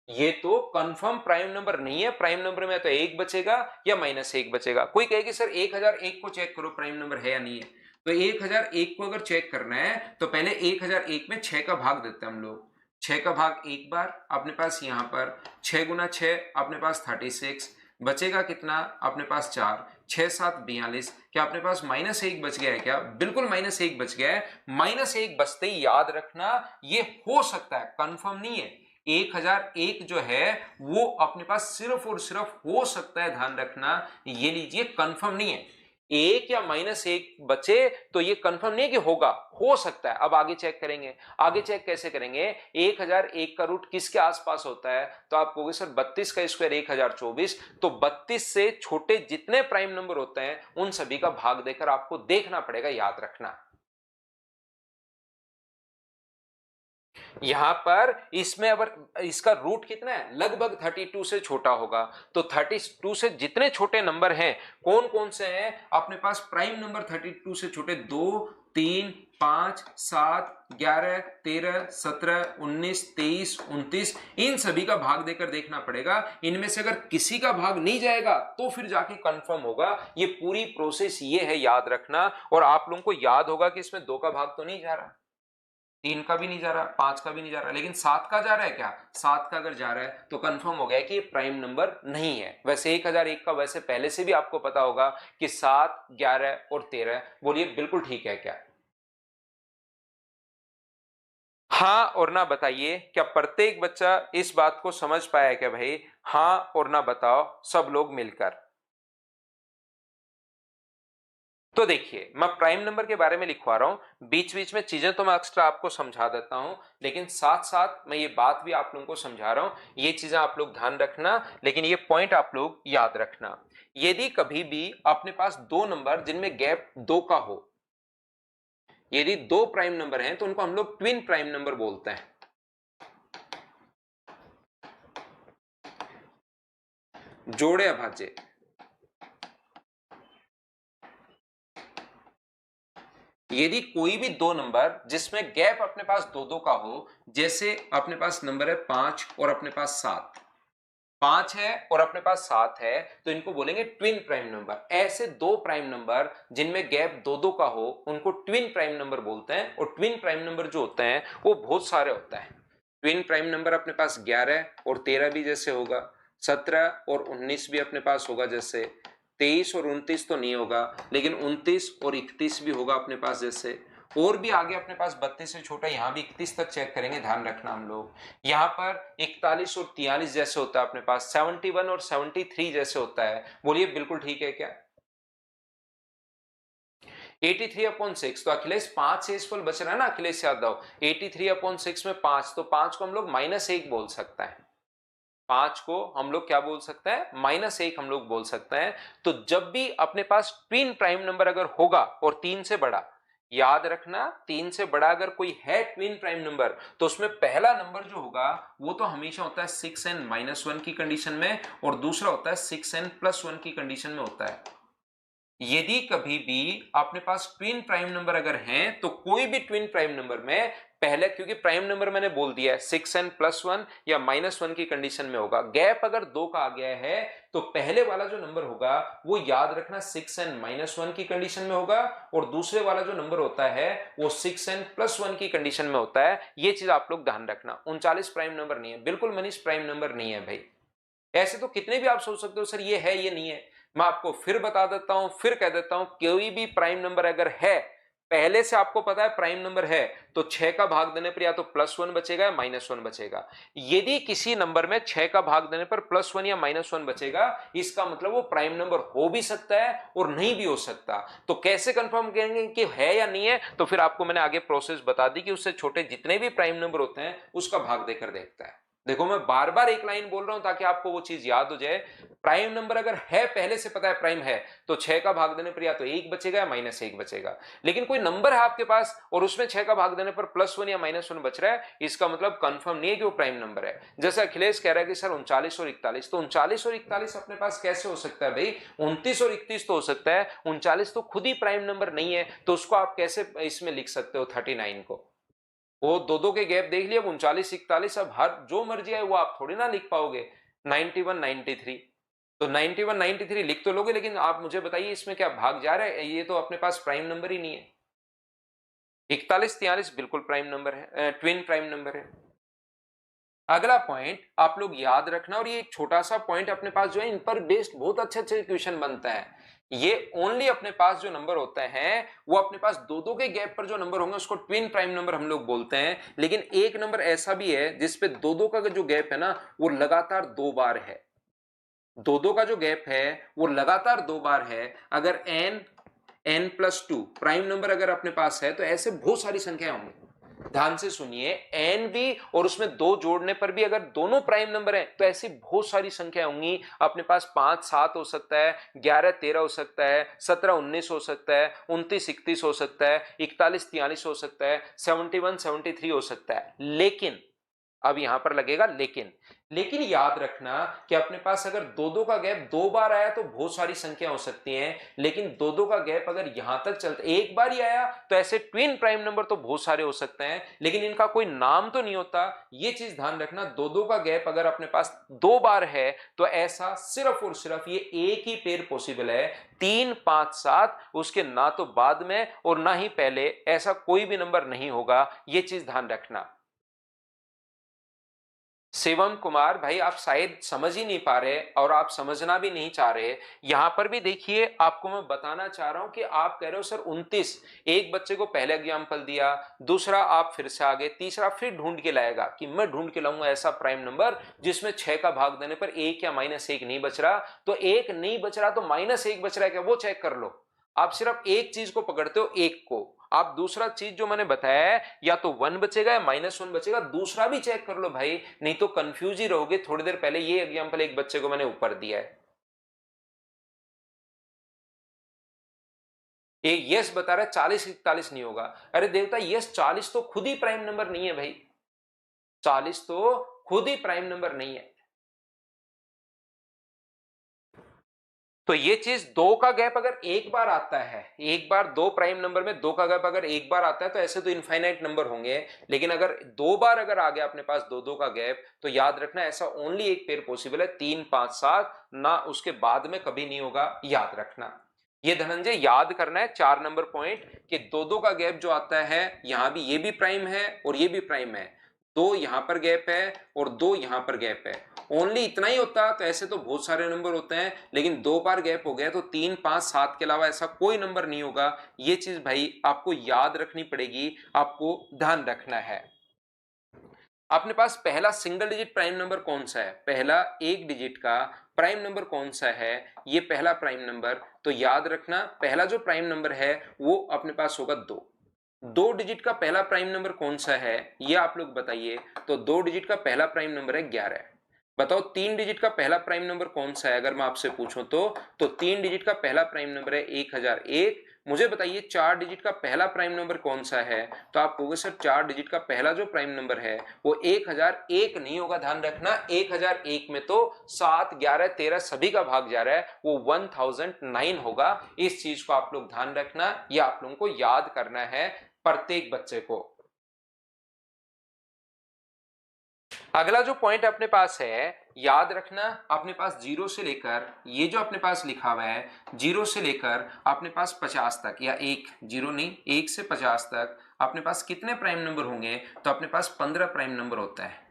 ये तो कंफर्म प्राइम नंबर नहीं है। प्राइम नंबर में तो 1 बचेगा या -1 बचेगा। कोई कहे कि सर 1001 को चेक करो प्राइम नंबर है या नहीं है, तो 1001 को अगर चेक करना है तो पहले 1001 में 6 का भाग देते हैं हम लोग। 6 का भाग एक बार अपने पास यहां पर 6 गुना 6 अपने पास 36, बचेगा कितना अपने पास 4, 6 7 42। क्या अपने पास -1 बच गया है क्या? बिल्कुल -1 बच गया है। -1 बचते ही याद रखना ये हो सकता है, कंफर्म नहीं है। 1001 जो है वो अपने पास सिर्फ और सिर्फ हो सकता है, ध्यान रखना, ये लीजिए कंफर्म नहीं है। 1 या -1 बचे तो ये कंफर्म नहीं है कि होगा, हो सकता है। अब आगे चेक करेंगे, आगे चेक कैसे करेंगे? 1001 का रूट किसके आसपास होता है? तो आप कहोगे सर 32 का स्क्वायर 1024, तो 32 से छोटे जितने प्राइम नंबर होते हैं उन सभी का भाग देकर आपको देखना पड़ेगा, याद रखना। यहां पर इसमें अगर इसका रूट कितना है, लगभग 32 से छोटा होगा, तो 32 से जितने छोटे नंबर हैं कौन कौन से हैं अपने पास? प्राइम नंबर 32 से छोटे 2 3 5 7 11 13 17 19 23 29, इन सभी का भाग देकर देखना पड़ेगा। इनमें से अगर किसी का भाग नहीं जाएगा तो फिर जाके कंफर्म होगा। ये पूरी प्रोसेस ये है, याद रखना। और आप लोगों को याद होगा कि इसमें 2 का भाग तो नहीं जा रहा, 3 का भी नहीं जा रहा, 5 का भी नहीं जा रहा, लेकिन 7 का जा रहा है क्या? 7 का अगर जा रहा है तो कंफर्म हो गया कि ये प्राइम नंबर नहीं है। वैसे 1001 का वैसे पहले से भी आपको पता होगा कि 7 11 और 13। बोलिए बिल्कुल ठीक है क्या? हाँ और ना बताइए, क्या प्रत्येक बच्चा इस बात को समझ पाया क्या भाई? हाँ और ना बताओ सब लोग मिलकर। तो देखिए, मैं प्राइम नंबर के बारे में लिखवा रहा हूं, बीच बीच में चीजें तो मैं एक्स्ट्रा आपको समझा देता हूं, लेकिन साथ साथ मैं ये बात भी आप लोगों को समझा रहा हूं। ये चीजें आप लोग ध्यान रखना, लेकिन ये पॉइंट आप लोग याद रखना। यदि कभी भी अपने पास दो नंबर जिनमें गैप 2 का हो, यदि दो प्राइम नंबर हैं तो उनको हम लोग ट्विन प्राइम नंबर बोलते हैं। जोड़े अभाज्य, यदि कोई भी दो नंबर जिसमें गैप अपने पास 2 का हो, जैसे अपने पास नंबर है 5 और अपने पास 7, 5 है और अपने पास 7 है, तो इनको बोलेंगे ट्विन प्राइम नंबर। ऐसे दो प्राइम नंबर जिनमें गैप 2 का हो उनको ट्विन प्राइम नंबर बोलते हैं। और ट्विन प्राइम नंबर जो होते हैं वो बहुत सारे होते हैं। ट्विन प्राइम नंबर अपने पास 11 और 13 भी जैसे होगा, 17 और 19 भी अपने पास होगा, जैसे 23 और 29 तो नहीं होगा, लेकिन 29 और 31 भी होगा अपने पास, जैसे और भी आगे अपने पास 32 से छोटा, यहां भी 31 तक चेक करेंगे, ध्यान रखना हम लोग। यहां पर 41 और 43 जैसे होता है अपने पास, 71 और 73 जैसे होता है। बोलिए बिल्कुल ठीक है क्या? 83/6, तो अखिलेश 5 से इस बच रहा है ना अखिलेश यादव, 83/6 में 5, तो 5 को हम लोग -1 बोल सकते हैं। 5 को हम लोग क्या बोल सकते हैं? -1 हम लोग बोल सकते हैं। तो जब भी अपने पास ट्विन प्राइम नंबर अगर होगा और 3 से बड़ा, याद रखना 3 से बड़ा अगर कोई है ट्विन प्राइम नंबर, तो उसमें पहला नंबर जो होगा वो तो हमेशा होता है 6n-1 की कंडीशन में, और दूसरा होता है 6n+1 की कंडीशन में होता है। यदि कभी भी अपने पास ट्विन प्राइम नंबर अगर हैं, तो कोई भी ट्विन प्राइम नंबर में पहले, क्योंकि प्राइम नंबर मैंने बोल दिया है 6n+1 या -1 की कंडीशन में होगा, गैप अगर 2 का आ गया है तो पहले वाला जो नंबर होगा वो याद रखना 6n-1 की कंडीशन में होगा, और दूसरे वाला जो नंबर होता है वो 6n+1 की कंडीशन में होता है। ये चीज आप लोग ध्यान रखना। 39 प्राइम नंबर नहीं है, बिल्कुल मनीष प्राइम नंबर नहीं है भाई। ऐसे तो कितने भी आप सोच सकते हो सर ये है ये नहीं है, मैं आपको फिर बता देता हूं, फिर कह देता हूं, कोई भी प्राइम नंबर अगर है, पहले से आपको पता है प्राइम नंबर है, तो 6 का भाग देने पर या तो +1 बचेगा या -1 बचेगा। यदि किसी नंबर में 6 का भाग देने पर +1 या -1 बचेगा, इसका मतलब वो प्राइम नंबर हो भी सकता है और नहीं भी हो सकता। तो कैसे कंफर्म करेंगे कि है या नहीं है? तो फिर आपको मैंने आगे प्रोसेस बता दी कि उससे छोटे जितने भी प्राइम नंबर होते हैं उसका भाग देकर देखता है। देखो मैं बार बार एक लाइन बोल रहा हूं ताकि आपको वो चीज याद हो जाए। प्राइम नंबर अगर है, पहले से पता है प्राइम है, तो 6 का भाग देने पर या तो 1 बचेगा या -1 बचेगा। लेकिन कोई नंबर है आपके पास और उसमें 6 का भाग देने पर +1 या -1 बच रहा है, इसका मतलब कंफर्म नहीं है कि वो प्राइम नंबर है। जैसे अखिलेश कह रहा है कि सर 39 और 41, तो 39 और 41 अपने पास कैसे हो सकता है भाई? 29 और 31 तो हो सकता है, 39 तो खुद ही प्राइम नंबर नहीं है, तो उसको आप कैसे इसमें लिख सकते हो 39 को? वो दो के गैप देख लिया, 39-41, अब हर जो मर्जी है वो आप थोड़ी ना लिख पाओगे। 91-93, तो 91-93 लिख तो लोगे, लेकिन आप मुझे बताइए इसमें क्या भाग जा रहा है? ये तो अपने पास प्राइम नंबर ही नहीं है। 41-43 बिल्कुल प्राइम नंबर है, ट्विन प्राइम नंबर है। अगला पॉइंट आप लोग याद रखना, और ये एक छोटा सा पॉइंट अपने पास जो है, इन पर बेस्ड बहुत अच्छे अच्छे क्वेश्चन बनता है। ये ओनली अपने पास जो नंबर होते हैं वो अपने पास दो के गैप पर जो नंबर होंगे उसको ट्विन प्राइम नंबर हम लोग बोलते हैं। लेकिन एक नंबर ऐसा भी है जिसपे दो का जो गैप है ना वो लगातार 2 बार है। दो का जो गैप है वो लगातार 2 बार है। अगर n+2 प्राइम नंबर अगर अपने पास है तो ऐसे बहुत सारी संख्या होंगी। ध्यान से सुनिए, n भी और उसमें 2 जोड़ने पर भी अगर दोनों प्राइम नंबर हैं तो ऐसी बहुत सारी संख्या होंगी अपने पास। 5-7 हो सकता है, 11-13 हो सकता है, 17-19 हो सकता है, 29-31 हो सकता है, 41-43 हो सकता है, 71-73 हो सकता है। लेकिन अब यहां पर लगेगा लेकिन याद रखना कि अपने पास अगर दो का गैप 2 बार आया तो बहुत सारी संख्या हो सकती हैं, लेकिन दो का गैप अगर यहां तक चलता एक बार ही आया तो ऐसे ट्विन प्राइम नंबर तो बहुत सारे हो सकते हैं, लेकिन इनका कोई नाम तो नहीं होता। ये चीज ध्यान रखना, दो का गैप अगर अपने पास 2 बार है तो ऐसा सिर्फ और सिर्फ ये एक ही पेयर पॉसिबल है, 3, 5, 7, उसके ना तो बाद में और ना ही पहले ऐसा कोई भी नंबर नहीं होगा। ये चीज ध्यान रखना। शिवम कुमार भाई, आप शायद समझ ही नहीं पा रहे और आप समझना भी नहीं चाह रहे। यहां पर भी देखिए, आपको मैं बताना चाह रहा हूं कि आप कह रहे हो सर 29, एक बच्चे को पहले एग्जाम्पल दिया, दूसरा आप फिर से आगे, तीसरा फिर ढूंढ के लाएगा कि मैं ढूंढ के लाऊंगा ऐसा प्राइम नंबर जिसमें 6 का भाग देने पर 1 या -1 नहीं बच रहा। तो 1 नहीं बच रहा तो -1 बच रहा है क्या, वो चेक कर लो। आप सिर्फ एक चीज को पकड़ते हो, एक को। आप दूसरा चीज जो मैंने बताया है, या तो 1 बचेगा या -1 बचेगा, दूसरा भी चेक कर लो भाई, नहीं तो कंफ्यूज ही रहोगे। थोड़ी देर पहले ये एग्जांपल एक बच्चे को मैंने ऊपर दिया है, ये यस बता रहा है 40-41 नहीं होगा। अरे देवता, यस 40 तो खुद ही प्राइम नंबर नहीं है भाई, 40 तो खुद ही प्राइम नंबर नहीं है। तो ये चीज, 2 का गैप अगर एक बार आता है, एक बार 2 प्राइम नंबर में 2 का गैप अगर एक बार आता है तो ऐसे तो इनफाइनाइट नंबर होंगे, लेकिन अगर 2 बार अगर आ गया अपने पास दो का गैप, तो याद रखना ऐसा ओनली एक पेयर पॉसिबल है, 3, 5, 7, ना उसके बाद में कभी नहीं होगा, याद रखना। ये धनंजय याद करना है 4 नंबर पॉइंट, कि दो का गैप जो आता है, यहां भी ये भी प्राइम है और ये भी प्राइम है, 2 यहां पर गैप है और 2 यहां पर गैप है, ओनली इतना ही होता तो ऐसे तो बहुत सारे नंबर होते हैं, लेकिन 2 बार गैप हो गया तो 3, 5, 7 के अलावा ऐसा कोई नंबर नहीं होगा। ये चीज भाई आपको याद रखनी पड़ेगी, आपको ध्यान रखना है। अपने पास पहला सिंगल डिजिट प्राइम नंबर कौन सा है, पहला एक डिजिट का प्राइम नंबर कौन सा है, ये पहला प्राइम नंबर। तो याद रखना पहला जो प्राइम नंबर है वो अपने पास होगा 2। 2 डिजिट का पहला प्राइम नंबर कौन सा है ये आप लोग बताइए। तो 2 डिजिट का पहला प्राइम नंबर है 11। बताओ 3 डिजिट का पहला प्राइम नंबर कौन सा है अगर मैं आपसे पूछूं तो 3 डिजिट का पहला प्राइम नंबर है 1001। मुझे बताइए 4 डिजिट का पहला प्राइम नंबर कौन सा है। तो आप कहोगे सर 4 डिजिट का पहला जो प्राइम नंबर है वो 1001 नहीं होगा, ध्यान रखना 1001 में तो 7, 11, 13 सभी का भाग जा रहा है, वो 1009 होगा। इस चीज को आप लोग ध्यान रखना, ये आप लोगों को याद करना है प्रत्येक बच्चे को। अगला जो पॉइंट अपने पास है याद रखना, अपने पास 0 से लेकर ये जो अपने पास लिखा हुआ है 0 से लेकर अपने पास 50 तक, या 0 नहीं 1 से 50 तक अपने पास कितने प्राइम नंबर होंगे। तो अपने पास 15 प्राइम नंबर होता है।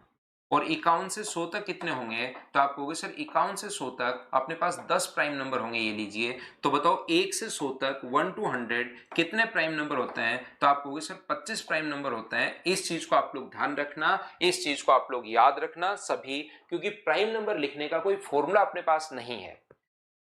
और 51 से 100 तक कितने होंगे। तो आप कहोगे सर 51 से 100 तक अपने पास 10 प्राइम नंबर होंगे, ये लीजिए। तो बताओ 1 से 100 तक 1 to 100 कितने प्राइम नंबर होते हैं। तो आप कहोगे सर 25 प्राइम नंबर होते हैं। इस चीज को आप लोग ध्यान रखना, इस चीज को आप लोग याद रखना सभी, क्योंकि प्राइम नंबर लिखने का कोई फॉर्मूला अपने पास नहीं है।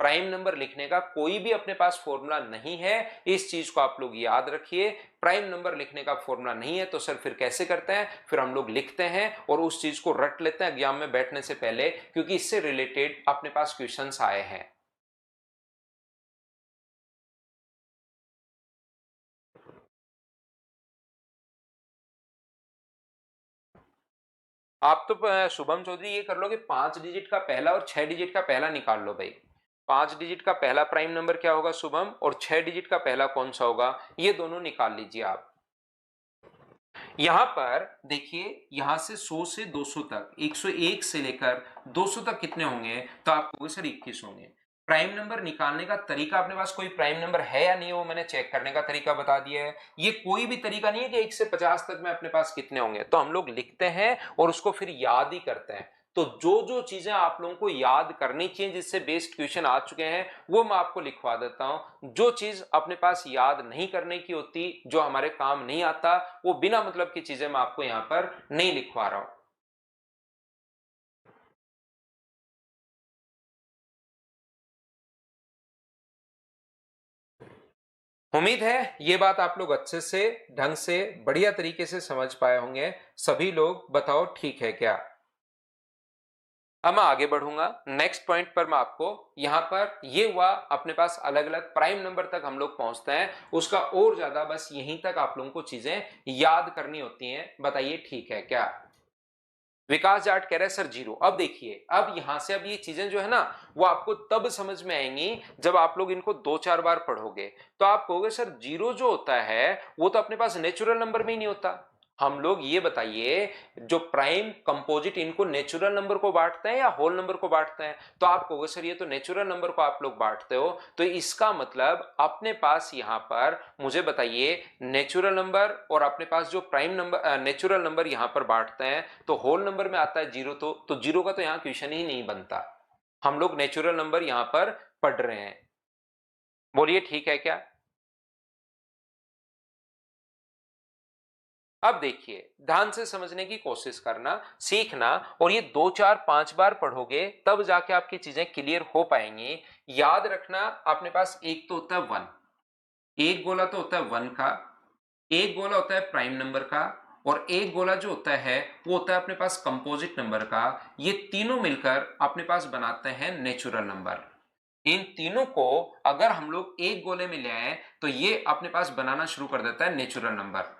प्राइम नंबर लिखने का कोई भी अपने पास फॉर्मूला नहीं है, इस चीज को आप लोग याद रखिए। प्राइम नंबर लिखने का फॉर्मूला नहीं है तो सर फिर कैसे करते हैं, फिर हम लोग लिखते हैं और उस चीज को रट लेते हैं एग्जाम में बैठने से पहले, क्योंकि इससे रिलेटेड अपने पास क्वेश्चंस आए हैं। आप तो शुभम चौधरी ये कर लो कि 5 डिजिट का पहला और 6 डिजिट का पहला निकाल लो भाई। 5 डिजिट का पहला प्राइम नंबर क्या होगा शुभम, और 6 डिजिट का पहला कौन सा होगा, ये दोनों निकाल लीजिए आप। यहां पर देखिए, यहां से 100 से 200 तक, 101 से लेकर 200 तक कितने होंगे। तो आप कहोगे सर 21 होंगे। प्राइम नंबर निकालने का तरीका, अपने पास कोई प्राइम नंबर है या नहीं वो मैंने चेक करने का तरीका बता दिया है। ये कोई भी तरीका नहीं है कि 1 से 50 तक में अपने पास कितने होंगे। तो हम लोग लिखते हैं और उसको फिर याद ही करते हैं। तो जो जो चीजें आप लोगों को याद करनी चाहिए जिससे बेस्ड क्वेश्चन आ चुके हैं वो मैं आपको लिखवा देता हूं। जो चीज अपने पास याद नहीं करने की होती, जो हमारे काम नहीं आता, वो बिना मतलब की चीजें मैं आपको यहां पर नहीं लिखवा रहा हूं। उम्मीद है ये बात आप लोग अच्छे से, ढंग से, बढ़िया तरीके से समझ पाए होंगे। सभी लोग बताओ ठीक है क्या। अब मैं आगे बढ़ूंगा नेक्स्ट पॉइंट पर। मैं आपको यहां पर ये हुआ अपने पास अलग अलग प्राइम नंबर तक हम लोग पहुंचते हैं, उसका और ज्यादा बस यहीं तक आप लोगों को चीजें याद करनी होती हैं। बताइए ठीक है क्या। विकास जाट कह रहे हैं सर 0। अब देखिए, अब यहां से अब ये चीजें जो है ना वो आपको तब समझ में आएंगी जब आप लोग इनको 2-4 बार पढ़ोगे। तो आप कहोगे सर 0 जो होता है वो तो अपने पास नेचुरल नंबर में ही नहीं होता। हम लोग ये बताइए, जो प्राइम कंपोजिट इनको नेचुरल नंबर को बांटते हैं या होल नंबर को बांटते हैं। तो आप कहोगे सर ये तो नेचुरल नंबर को आप लोग बांटते हो, तो इसका मतलब अपने पास यहां पर मुझे बताइए नेचुरल नंबर और अपने पास जो प्राइम नंबर नेचुरल नंबर यहां पर बांटते हैं तो होल नंबर में आता है 0। तो 0 का तो यहां क्वेश्चन ही नहीं बनता। हम लोग नेचुरल नंबर यहां पर पढ़ रहे हैं। बोलिए ठीक है क्या। अब देखिए, ध्यान से समझने की कोशिश करना, सीखना, और ये 2-4-5 बार पढ़ोगे तब जाके आपकी चीजें क्लियर हो पाएंगी। याद रखना अपने पास एक तो होता है 1, एक गोला तो होता है 1 का, एक गोला होता है प्राइम नंबर का, और एक गोला जो होता है वो होता है अपने पास कंपोजिट नंबर का। ये तीनों मिलकर अपने पास बनाते हैं नेचुरल नंबर। इन तीनों को अगर हम लोग एक गोले में ले आए तो ये अपने पास बनाना शुरू कर देता है नेचुरल नंबर,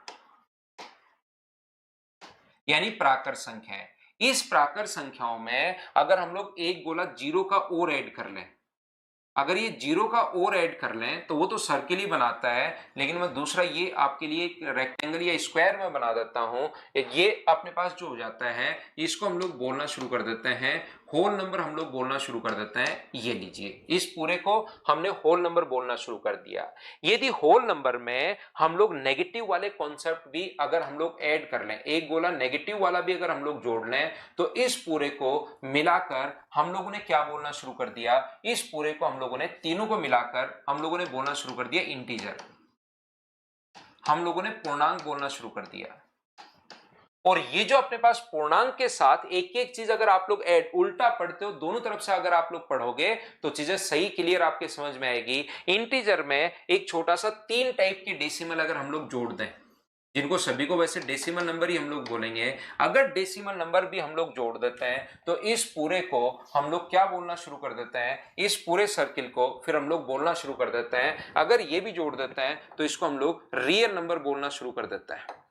यानी प्राकृत संख्या है। इस प्राकृत संख्याओं में अगर हम लोग एक गोला 0 का और ऐड कर लें, अगर ये 0 का और ऐड कर लें तो वो तो सर्किल ही बनाता है, लेकिन मैं दूसरा ये आपके लिए एक रेक्टेंगल या स्क्वायर में बना देता हूं। ये अपने पास जो हो जाता है इसको हम लोग बोलना शुरू कर देते हैं होल नंबर हम लोग बोलना शुरू कर देते हैं। ये लीजिए, इस पूरे को हमने होल नंबर बोलना शुरू कर दिया। यदि होल नंबर में हम लोग नेगेटिव वाले कॉन्सेप्ट भी अगर हम लोग ऐड कर लें, एक गोला नेगेटिव वाला भी अगर हम लोग जोड़ लें, तो इस पूरे को मिलाकर हम लोगों ने क्या बोलना शुरू कर दिया, इस पूरे को हम लोगों ने तीनों को मिलाकर हम लोगों ने बोलना शुरू कर दिया इंटीजर, हम लोगों ने पूर्णांक बोलना शुरू कर दिया। और ये जो अपने पास पूर्णांक के साथ एक एक चीज अगर आप लोग ऐड उल्टा पढ़ते हो, दोनों तरफ से अगर आप लोग पढ़ोगे तो चीजें सही क्लियर आपके समझ में आएगी। इंटीजर में एक छोटा सा 3 टाइप की डेसिमल अगर हम लोग जोड़ दें, जिनको सभी को वैसे डेसिमल नंबर ही हम लोग बोलेंगे, अगर डेसिमल नंबर भी हम लोग जोड़ देते हैं तो इस पूरे को हम लोग क्या बोलना शुरू कर देते हैं, इस पूरे सर्किल को फिर हम लोग बोलना शुरू कर देते हैं। अगर ये भी जोड़ देते हैं तो इसको हम लोग रियल नंबर बोलना शुरू कर देते हैं।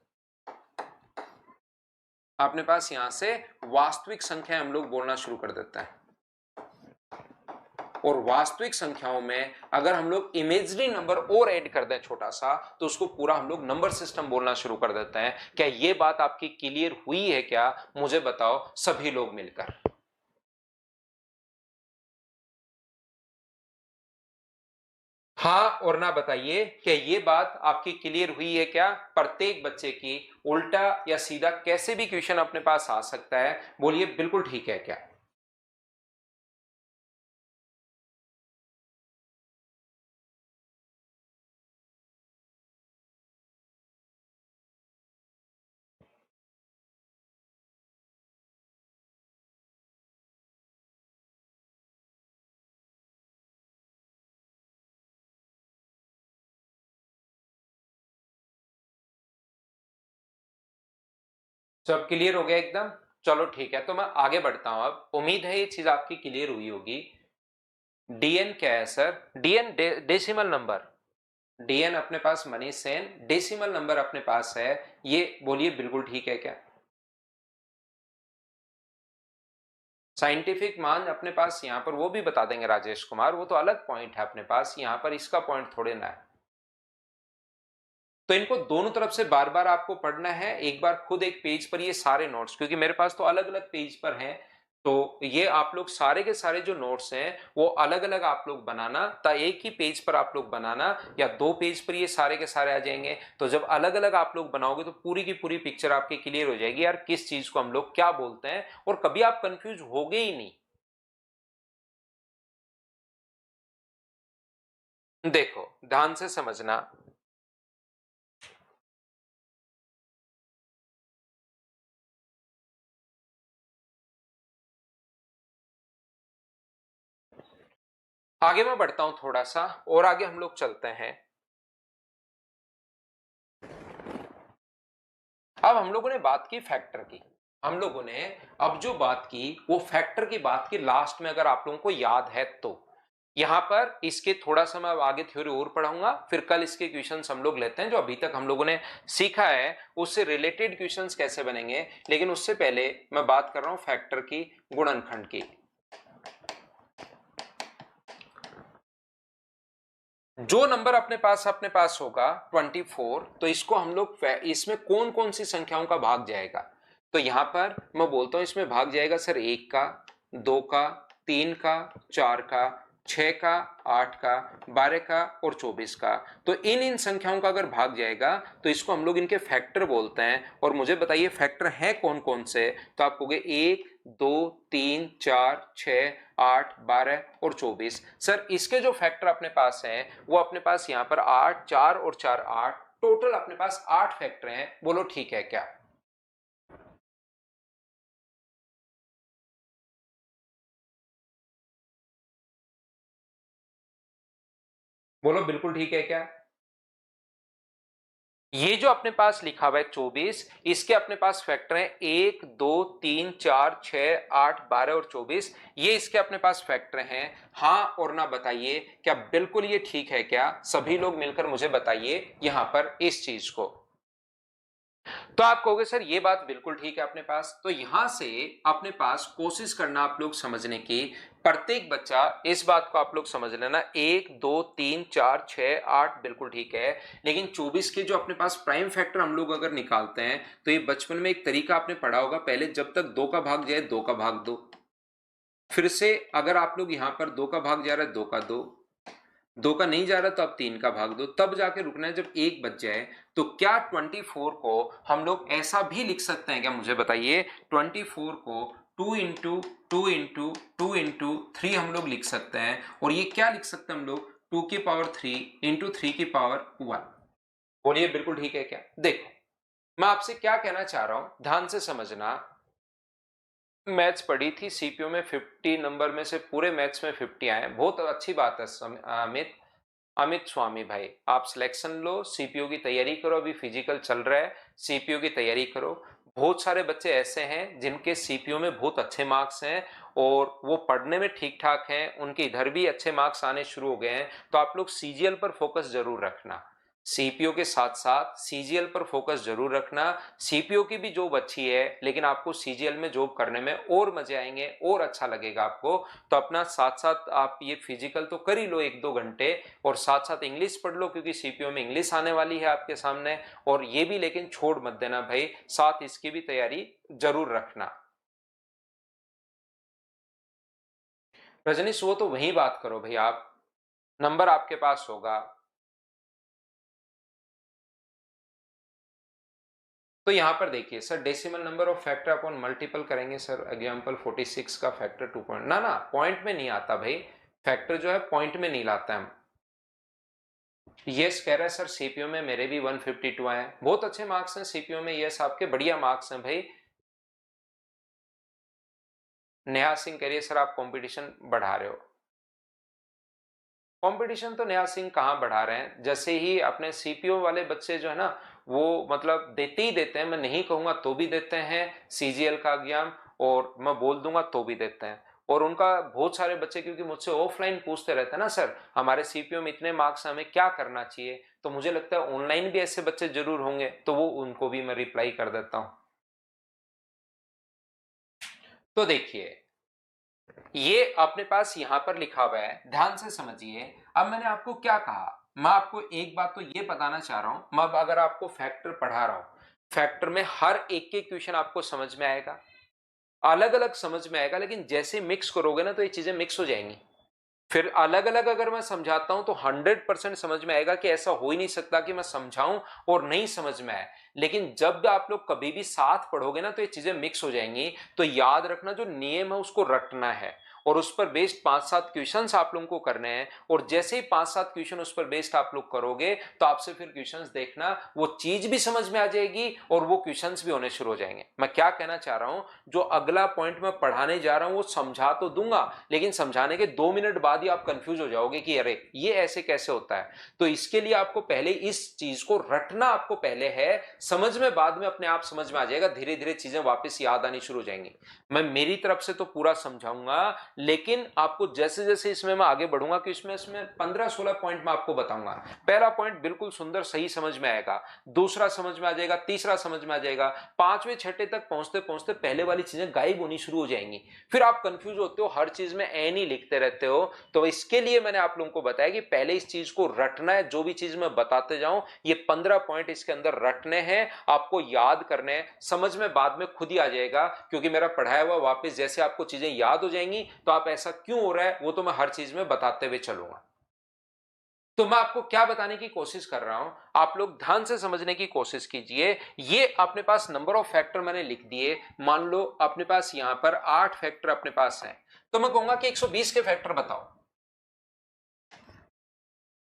अपने पास यहां से वास्तविक संख्या हम लोग बोलना शुरू कर देते हैं। और वास्तविक संख्याओं में अगर हम लोग इमेजिनरी नंबर और ऐड कर दें छोटा सा, तो उसको पूरा हम लोग नंबर सिस्टम बोलना शुरू कर देते हैं। क्या ये बात आपकी क्लियर हुई है क्या? मुझे बताओ सभी लोग मिलकर। हाँ और ना बताइए, क्या ये बात आपकी क्लियर हुई है क्या? प्रत्येक बच्चे की उल्टा या सीधा कैसे भी क्वेश्चन अपने पास आ सकता है, बोलिए बिल्कुल ठीक है क्या? सब क्लियर हो गया एकदम? चलो ठीक है, तो मैं आगे बढ़ता हूं। अब उम्मीद है ये चीज आपकी क्लियर हुई होगी। डीएन क्या है sir? DN decimal number. DN अपने पास मनीष सेन डेसिमल नंबर अपने पास है, ये बोलिए बिल्कुल ठीक है क्या? साइंटिफिक मान अपने पास यहां पर वो भी बता देंगे राजेश कुमार, वो तो अलग पॉइंट है अपने पास, यहां पर इसका पॉइंट थोड़े ना है। तो इनको दोनों तरफ से बार बार आपको पढ़ना है, एक बार खुद एक पेज पर ये सारे नोट्स, क्योंकि मेरे पास तो अलग अलग पेज पर हैं, तो ये आप लोग सारे के सारे जो नोट्स हैं वो अलग अलग आप लोग बनाना, एक ही पेज पर आप लोग बनाना, या 2 पेज पर ये सारे के सारे आ जाएंगे। तो जब अलग अलग आप लोग बनाओगे तो पूरी की पूरी पिक्चर आपकी क्लियर हो जाएगी, यार किस चीज को हम लोग क्या बोलते हैं, और कभी आप कंफ्यूज होगे ही नहीं। देखो ध्यान से समझना। आगे मैं बढ़ता हूं थोड़ा सा, और आगे हम लोग चलते हैं। अब हम लोगों ने बात की फैक्टर की, हम लोगों ने अब जो बात की वो फैक्टर की बात की लास्ट में, अगर आप लोगों को याद है तो यहां पर इसके थोड़ा सा मैं आगे थ्योरी और पढ़ाऊंगा, फिर कल इसके क्वेश्चंस हम लोग लेते हैं जो अभी तक हम लोगों ने सीखा है उससे रिलेटेड क्वेश्चंस कैसे बनेंगे। लेकिन उससे पहले मैं बात कर रहा हूं फैक्टर की, गुणनखंड की। जो नंबर अपने पास होगा 24, तो इसको हम लोग इसमें कौन कौन सी संख्याओं का भाग जाएगा, तो यहां पर मैं बोलता हूं इसमें भाग जाएगा सर 1 का, 2 का, 3 का, 4 का, 6 का, 8 का, 12 का और 24 का। तो इन संख्याओं का अगर भाग जाएगा तो इसको हम लोग इनके फैक्टर बोलते हैं। और मुझे बताइए फैक्टर है कौन कौन से, तो आप कहोगे 1, 2, 3, 4, 6, 8, 12 और 24। सर इसके जो फैक्टर अपने पास हैं वो अपने पास यहाँ पर 8, 4 और 4 8, टोटल अपने पास 8 फैक्टर हैं, बोलो ठीक है क्या? बोलो बिल्कुल ठीक है क्या? ये जो अपने पास लिखा हुआ है 24, इसके अपने पास फैक्टर हैं 1, 2, 3, 4, 6, 8, 12 और 24। ये इसके अपने पास फैक्टर हैं। हाँ और ना बताइए, क्या बिल्कुल ये ठीक है क्या? सभी लोग मिलकर मुझे बताइए यहां पर इस चीज को। तो आप कहोगे सर ये बात बिल्कुल ठीक है अपने पास। तो यहां से अपने पास कोशिश करना आप लोग समझने की, प्रत्येक बच्चा इस बात को आप लोग समझ लेना, 1, 2, 3, 4, 6, 8 बिल्कुल ठीक है। लेकिन 24 के जो अपने पास प्राइम फैक्टर हम लोग अगर निकालते हैं तो ये बचपन में एक तरीका आपने पढ़ा होगा, पहले जब तक 2 का भाग जाए 2 का भाग दो, फिर से अगर आप लोग यहां पर 2 का भाग जा रहा है, 2 का 2, 2 का नहीं जा रहा तो आप 3 का भाग दो, तब जाके रुकना है जब 1 बच जाए। तो क्या 24 को हम लोग ऐसा भी लिख सकते हैं क्या, मुझे बताइए। 24 को 2 इंटू 2 इंटू 2 इंटू 3 हम लोग लिख सकते हैं, और ये क्या लिख सकते हैं हम लोग, 2 की पावर 3 इंटू 3 की पावर 1। बोलिए बिल्कुल ठीक है क्या। देखो मैं आपसे क्या कहना चाह रहा हूं, ध्यान से समझना। मैथ्स पढ़ी थी, सीपीयू में 50 नंबर में से पूरे मैथ्स में 50 आए, बहुत अच्छी बात है। अमित अमित स्वामी भाई, आप सिलेक्शन लो, सीपीयू की तैयारी करो, अभी फिजिकल चल रहा है, सीपीयू की तैयारी करो। बहुत सारे बच्चे ऐसे हैं जिनके सीपीयू में बहुत अच्छे मार्क्स हैं और वो पढ़ने में ठीक ठाक हैं, उनके इधर भी अच्छे मार्क्स आने शुरू हो गए हैं। तो आप लोग सीजीएल पर फोकस जरूर रखना, सीपीयू के साथ साथ सीजीएल पर फोकस जरूर रखना। सीपीयू की भी जॉब अच्छी है, लेकिन आपको सीजीएल में जॉब करने में और मजे आएंगे और अच्छा लगेगा आपको। तो अपना साथ साथ आप ये फिजिकल तो कर ही लो 1-2 घंटे, और साथ साथ इंग्लिश पढ़ लो, क्योंकि सीपीयू में इंग्लिश आने वाली है आपके सामने। और ये भी लेकिन छोड़ मत देना भाई, साथ इसकी भी तैयारी जरूर रखना। रजनीश वो तो वही बात करो भाई, आप नंबर आपके पास होगा। तो यहां पर देखिए sir, decimal number of factor upon multiple करेंगे सर, एग्जांपल 46 का फैक्टर 2 पॉइंट, ना ना पॉइंट में नहीं आता भाई, फैक्टर जो है पॉइंट में नहीं लाता है। यस कह रहा है सर, सीपीयू में मेरे भी 152 आए, बहुत अच्छे मार्क्स हैं सीपीयू में, यस आपके बढ़िया मार्क्स हैं भाई। नेहा सिंह कह रही है सर आप कंपटीशन बढ़ा रहे हो। कंपटीशन तो नेहा सिंह कहाँ बढ़ा रहे हैं, जैसे ही अपने सीपीओ वाले बच्चे जो है ना, वो मतलब देते ही देते हैं, मैं नहीं कहूंगा तो भी देते हैं सीजीएल का एग्जाम, और मैं बोल दूंगा तो भी देते हैं। और उनका बहुत सारे बच्चे क्योंकि मुझसे ऑफलाइन पूछते रहते हैं ना, सर हमारे सीपीओ में इतने मार्क्स, हमें क्या करना चाहिए, तो मुझे लगता है ऑनलाइन भी ऐसे बच्चे जरूर होंगे, तो वो उनको भी मैं रिप्लाई कर देता हूं। तो देखिए ये अपने पास यहां पर लिखा हुआ है, ध्यान से समझिए। अब मैंने आपको क्या कहा, मैं आपको एक बात तो ये बताना चाह रहा हूं, मैं अब अगर आपको फैक्टर पढ़ा रहा हूं, फैक्टर में हर एक के क्वेश्चन आपको समझ में आएगा, अलग अलग समझ में आएगा, लेकिन जैसे मिक्स करोगे ना तो ये चीजें मिक्स हो जाएंगी। फिर अलग अलग अगर मैं समझाता हूं तो 100% समझ में आएगा, कि ऐसा हो ही नहीं सकता कि मैं समझाऊं और नहीं समझ में आए। लेकिन जब आप लोग कभी भी साथ पढ़ोगे ना तो ये चीजें मिक्स हो जाएंगी। तो याद रखना, जो नियम है उसको रटना है, और उस पर बेस्ड 5-7 क्वेश्चंस आप लोगों को करने हैं, और जैसे ही 5-7 क्वेश्चन उस पर बेस्ड आप लोग करोगे तो आपसे फिर क्वेश्चंस देखना, वो चीज भी समझ में आ जाएगी और वो क्वेश्चंस भी होने शुरू हो जाएंगे। मैं क्या कहना चाह रहा हूं, जो अगला पॉइंट मैं पढ़ाने जा रहा हूं वो समझा तो दूंगा, लेकिन समझाने के 2 मिनट बाद ही आप कंफ्यूज हो जाओगे कि अरे ये ऐसे कैसे होता है। तो इसके लिए आपको पहले इस चीज को रटना, आपको पहले है, समझ में बाद में अपने आप समझ में आ जाएगा, धीरे धीरे चीजें वापस याद आनी शुरू हो जाएंगी। मैं मेरी तरफ से तो पूरा समझाऊंगा, लेकिन आपको जैसे जैसे इसमें मैं आगे बढ़ूंगा, कि इसमें 15-16 पॉइंट मैं आपको बताऊंगा। पहला पॉइंट बिल्कुल सुंदर सही समझ में आएगा, दूसरा समझ में आ जाएगा, तीसरा समझ में आ जाएगा, 5वें 6ठे तक पहुंचते पहुंचते पहले वाली चीजें गायब होनी शुरू हो जाएंगी। फिर आप कंफ्यूज होते हो, हर चीज में एन ही लिखते रहते हो। तो इसके लिए मैंने आप लोगों को बताया कि पहले इस चीज को रटना है, जो भी चीज मैं बताते जाऊं ये 15 पॉइंट इसके अंदर रटने हैं, आपको याद करने हैं, समझ में बाद में खुद ही आ जाएगा, क्योंकि मेरा पढ़ाया हुआ वापस जैसे आपको चीजें याद हो जाएंगी, तो आप ऐसा क्यों हो रहा है वो तो मैं हर चीज में बताते हुए चलूंगा। तो मैं आपको क्या बताने की कोशिश कर रहा हूं, आप लोग ध्यान से समझने की कोशिश कीजिए। ये अपने पास नंबर ऑफ फैक्टर मैंने लिख दिए, मान लो अपने पास यहां पर 8 फैक्टर अपने पास हैं, तो मैं कहूंगा कि 120 के फैक्टर बताओ।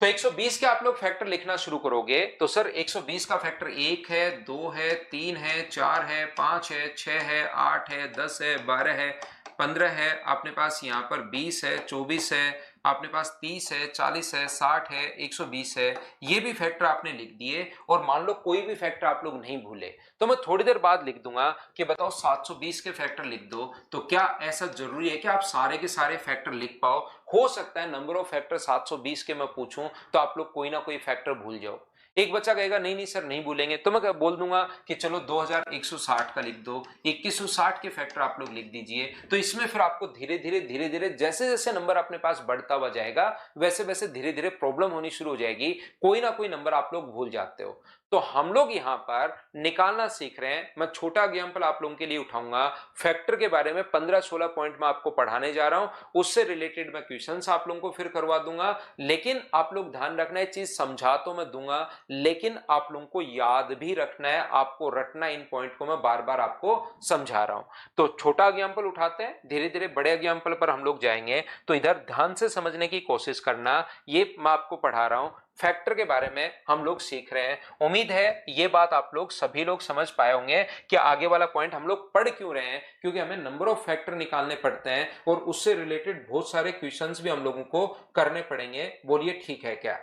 तो 120 के आप लोग फैक्टर लिखना शुरू करोगे, तो सर 120 का फैक्टर 1 है, 2 है, 3 है, 4 है, 5 है, 6 है, 8 है, 10 है, 12 है, 15 है, अपने पास यहाँ पर 20 है, 24 है, अपने पास 30 है, 40 है, 60 है, 120 है। ये भी फैक्टर आपने लिख दिए, और मान लो कोई भी फैक्टर आप लोग नहीं भूले, तो मैं थोड़ी देर बाद लिख दूंगा कि बताओ 720 के फैक्टर लिख दो। तो क्या ऐसा जरूरी है कि आप सारे के सारे फैक्टर लिख पाओ? हो सकता है नंबर ऑफ फैक्टर 720 के मैं पूछूं तो आप लोग कोई ना कोई फैक्टर भूल जाओ। एक बच्चा कहेगा नहीं नहीं सर नहीं भूलेंगे, तो मैं बोल दूंगा कि चलो 2160 का लिख दो, 2160 के फैक्टर आप लोग लिख दीजिए। तो इसमें फिर आपको धीरे धीरे जैसे जैसे नंबर अपने पास बढ़ता हुआ जाएगा, वैसे वैसे धीरे धीरे प्रॉब्लम होनी शुरू हो जाएगी, कोई ना कोई नंबर आप लोग भूल जाते हो। तो हम लोग यहां पर निकालना सीख रहे हैं। मैं छोटा एग्जाम्पल आप लोगों के लिए उठाऊंगा, फैक्टर के बारे में 15-16 पॉइंट में आपको पढ़ाने जा रहा हूं, उससे रिलेटेड मैं क्वेश्चंस आप लोगों को फिर करवा दूंगा। लेकिन आप लोग ध्यान रखना है, चीज समझा तो मैं दूंगा लेकिन आप लोगों को याद भी रखना है, आपको रटना, इन पॉइंट को मैं बार बार आपको समझा रहा हूं। तो छोटा एग्जाम्पल उठाते हैं, धीरे धीरे बड़े एग्जाम्पल पर हम लोग जाएंगे। तो इधर ध्यान से समझने की कोशिश करना, ये मैं आपको पढ़ा रहा हूं, फैक्टर के बारे में हम लोग सीख रहे हैं। उम्मीद है ये बात आप लोग सभी लोग समझ पाए होंगे कि आगे वाला पॉइंट हम लोग पढ़ क्यों रहे हैं, क्योंकि हमें नंबर ऑफ फैक्टर निकालने पड़ते हैं और उससे रिलेटेड बहुत सारे क्वेश्चंस भी हम लोगों को करने पड़ेंगे। बोलिए ठीक है क्या?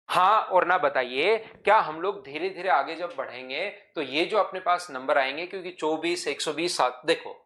हाँ और ना बताइए, क्या हम लोग धीरे धीरे आगे जब बढ़ेंगे तो ये जो अपने पास नंबर आएंगे, क्योंकि 24, 120, 7, देखो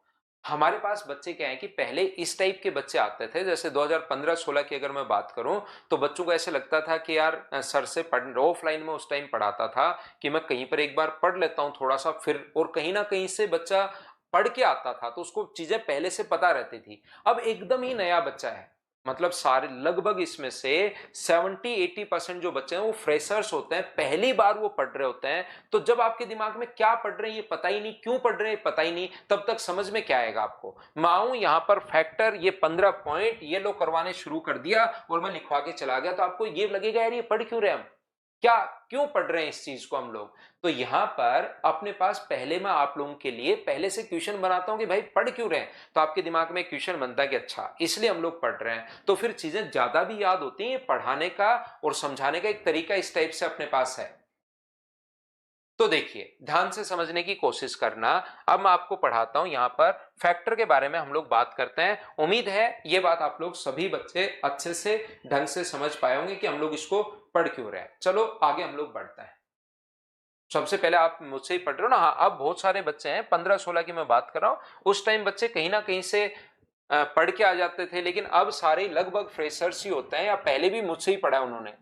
हमारे पास बच्चे क्या है कि पहले इस टाइप के बच्चे आते थे। जैसे 2015-16 की अगर मैं बात करूं तो बच्चों को ऐसे लगता था कि यार सर से पढ़, ऑफलाइन में उस टाइम पढ़ाता था कि मैं कहीं पर एक बार पढ़ लेता हूं थोड़ा सा, फिर और कहीं ना कहीं से बच्चा पढ़ के आता था तो उसको चीजें पहले से पता रहती थी। अब एकदम ही नया बच्चा है, मतलब सारे लगभग इसमें से 70-80% जो बच्चे हैं वो फ्रेशर्स होते हैं, पहली बार वो पढ़ रहे होते हैं। तो जब आपके दिमाग में क्या पढ़ रहे हैं ये पता ही नहीं, क्यों पढ़ रहे हैं पता ही नहीं, तब तक समझ में क्या आएगा आपको? मैं आऊं यहां पर फैक्टर, ये 15 पॉइंट ये लो करवाने शुरू कर दिया और मैं लिखवा के चला गया, तो आपको ये लगेगा यार ये पढ़ क्यों रहे हम, क्या क्यों पढ़ रहे हैं इस चीज को हम लोग? तो यहां पर अपने पास पहले मैं आप लोगों के लिए पहले से क्वेश्चन बनाता हूं कि भाई पढ़ क्यों रहे हैं, तो आपके दिमाग में क्वेश्चन बनता है कि अच्छा इसलिए हम लोग पढ़ रहे हैं, तो फिर चीजें ज्यादा भी याद होती हैं। पढ़ाने का और समझाने का एक तरीका इस टाइप से अपने पास है। तो देखिए ध्यान से समझने की कोशिश करना। अब मैं आपको पढ़ाता हूं, यहां पर फैक्टर के बारे में हम लोग बात करते हैं। उम्मीद है ये बात आप लोग सभी बच्चे अच्छे से ढंग से समझ पाए होंगे कि हम लोग इसको पढ़ क्यों रहे हैं। चलो आगे हम लोग बढ़ते हैं। सबसे पहले आप मुझसे ही पढ़ रहे हो ना? हाँ, अब बहुत सारे बच्चे हैं, 15-16 की मैं बात कर रहा हूं। उस टाइम बच्चे कहीं ना कहीं से पढ़ के आ जाते थे, लेकिन अब सारे लगभग फ्रेशर्स ही होते हैं या पहले भी मुझसे ही पढ़ा है उन्होंने।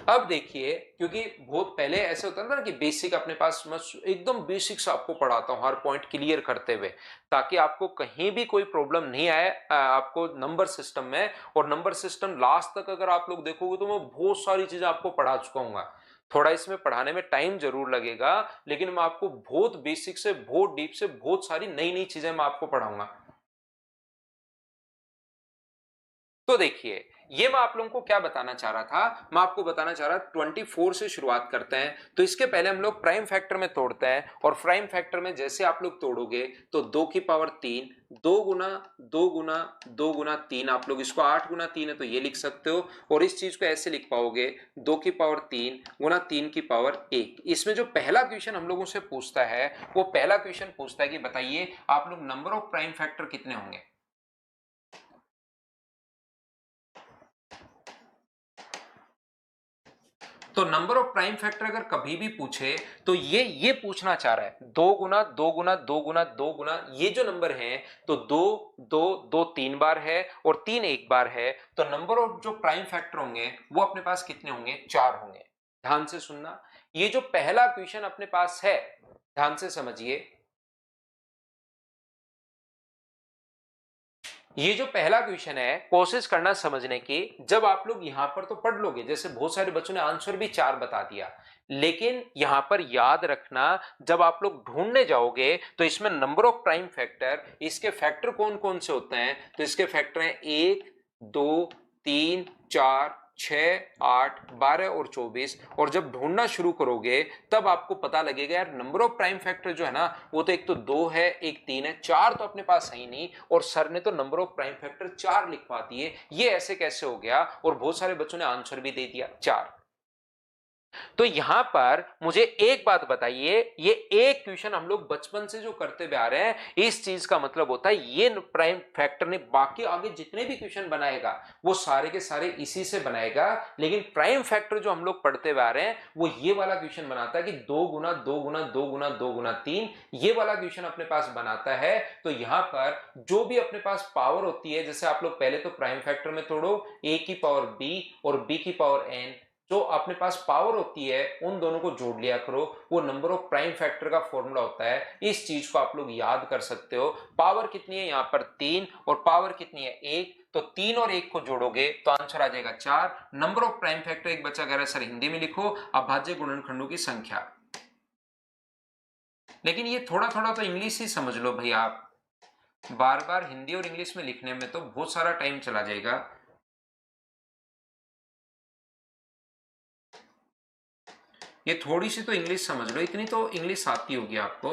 अब देखिए, क्योंकि बहुत पहले ऐसे होता था ना कि बेसिक अपने पास, मैं एकदम बेसिक्स आपको पढ़ाता हूं हर पॉइंट क्लियर करते हुए, ताकि आपको कहीं भी कोई प्रॉब्लम नहीं आए आपको नंबर सिस्टम में। और नंबर सिस्टम लास्ट तक अगर आप लोग देखोगे तो मैं बहुत सारी चीजें आपको पढ़ा चुका हूँ। थोड़ा इसमें पढ़ाने में टाइम जरूर लगेगा, लेकिन मैं आपको बहुत बेसिक से बहुत डीप से बहुत सारी नई नई चीजें मैं आपको पढ़ाऊंगा। तो देखिए, ये मैं आप लोगों को क्या बताना चाह रहा था, मैं आपको बताना चाह रहा 24 से शुरुआत करते हैं। तो इसके पहले हम लोग प्राइम फैक्टर में तोड़ते हैं, और प्राइम फैक्टर में जैसे आप लोग तोड़ोगे तो 2 की पावर 3, 2 गुना 2 गुना 2 गुना 3, आप लोग इसको 8 गुना 3 है तो ये लिख सकते हो, और इस चीज को ऐसे लिख पाओगे 2 की पावर 3 गुना 3 की पावर 1। इसमें जो पहला क्वेश्चन हम लोगों से पूछता है, वो पहला क्वेश्चन पूछता है कि बताइए आप लोग नंबर ऑफ प्राइम फैक्टर कितने होंगे। तो नंबर ऑफ प्राइम फैक्टर अगर कभी भी पूछे तो ये पूछना चाह रहा है 2 गुना 2 गुना 2 गुना 2 गुना, ये जो नंबर है तो 2 2 2 3 बार है और 3 एक बार है, तो नंबर ऑफ जो प्राइम फैक्टर होंगे वो अपने पास कितने होंगे? 4 होंगे। ध्यान से सुनना, ये जो पहला क्वेश्चन अपने पास है, ध्यान से समझिए, ये जो पहला क्वेश्चन है कोशिश करना समझने की। जब आप लोग यहां पर तो पढ़ लोगे, जैसे बहुत सारे बच्चों ने आंसर भी 4 बता दिया, लेकिन यहां पर याद रखना, जब आप लोग ढूंढने जाओगे तो इसमें नंबर ऑफ प्राइम फैक्टर, इसके फैक्टर कौन कौन से होते हैं? तो इसके फैक्टर हैं 1 2 3 4 6 8 12 और 24। और जब ढूंढना शुरू करोगे तब आपको पता लगेगा यार नंबर ऑफ प्राइम फैक्टर जो है ना, वो तो एक तो 2 है, एक 3 है, 4 तो अपने पास है ही नहीं, और सर ने तो नंबर ऑफ प्राइम फैक्टर 4 लिखवा दिए, ये ऐसे कैसे हो गया? और बहुत सारे बच्चों ने आंसर भी दे दिया 4। तो यहां पर मुझे एक बात बताइए, ये एक क्वेश्चन हम लोग बचपन से जो करते हुए आ रहे हैं, इस चीज का मतलब होता है ये प्राइम फैक्टर ने बाकी आगे जितने भी क्वेश्चन बनाएगा वो सारे के सारे इसी से बनाएगा, लेकिन प्राइम फैक्टर जो हम लोग पढ़ते हुए आ रहे हैं वो ये वाला क्वेश्चन बनाता है कि 2 गुना 2 गुना 2 गुना 2 गुना 3, ये वाला क्वेश्चन अपने पास बनाता है। तो यहां पर जो भी अपने पास पावर होती है, जैसे आप लोग पहले तो प्राइम फैक्टर में तोड़ो a की पावर b और b की पावर n, जो अपने पास पावर होती है उन दोनों को जोड़ लिया करो, वो नंबर ऑफ प्राइम फैक्टर का फॉर्मूला होता है। इस चीज को आप लोग याद कर सकते हो। पावर कितनी है यहाँ पर 3 और पावर कितनी है 1, तो 3 और 1 को जोड़ोगे तो आंसर आ जाएगा 4। नंबर ऑफ प्राइम फैक्टर, एक बच्चा कह रहा है सर हिंदी में लिखो, अभाज्य गुणनखंडों की संख्या। लेकिन ये थोड़ा थोड़ा तो इंग्लिश ही समझ लो भाई, आप बार बार हिंदी और इंग्लिश में लिखने में तो बहुत सारा टाइम चला जाएगा। ये थोड़ी सी तो इंग्लिश समझ लो, इतनी तो इंग्लिश आती होगी आपको।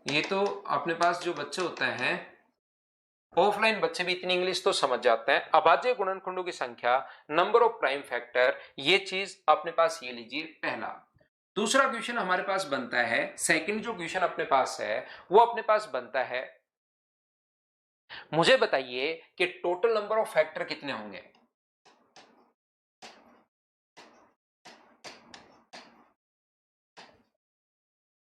ये तो अपने पास जो बच्चे होते हैं ऑफलाइन बच्चे भी इतनी इंग्लिश तो समझ जाते हैं। अभाज्य गुणनखंडों की संख्या, नंबर ऑफ प्राइम फैक्टर, ये चीज अपने पास ये लीजिए पहला। दूसरा क्वेश्चन हमारे पास बनता है, सेकंड जो क्वेश्चन अपने पास है वो अपने पास बनता है, मुझे बताइए कि टोटल नंबर ऑफ फैक्टर कितने होंगे।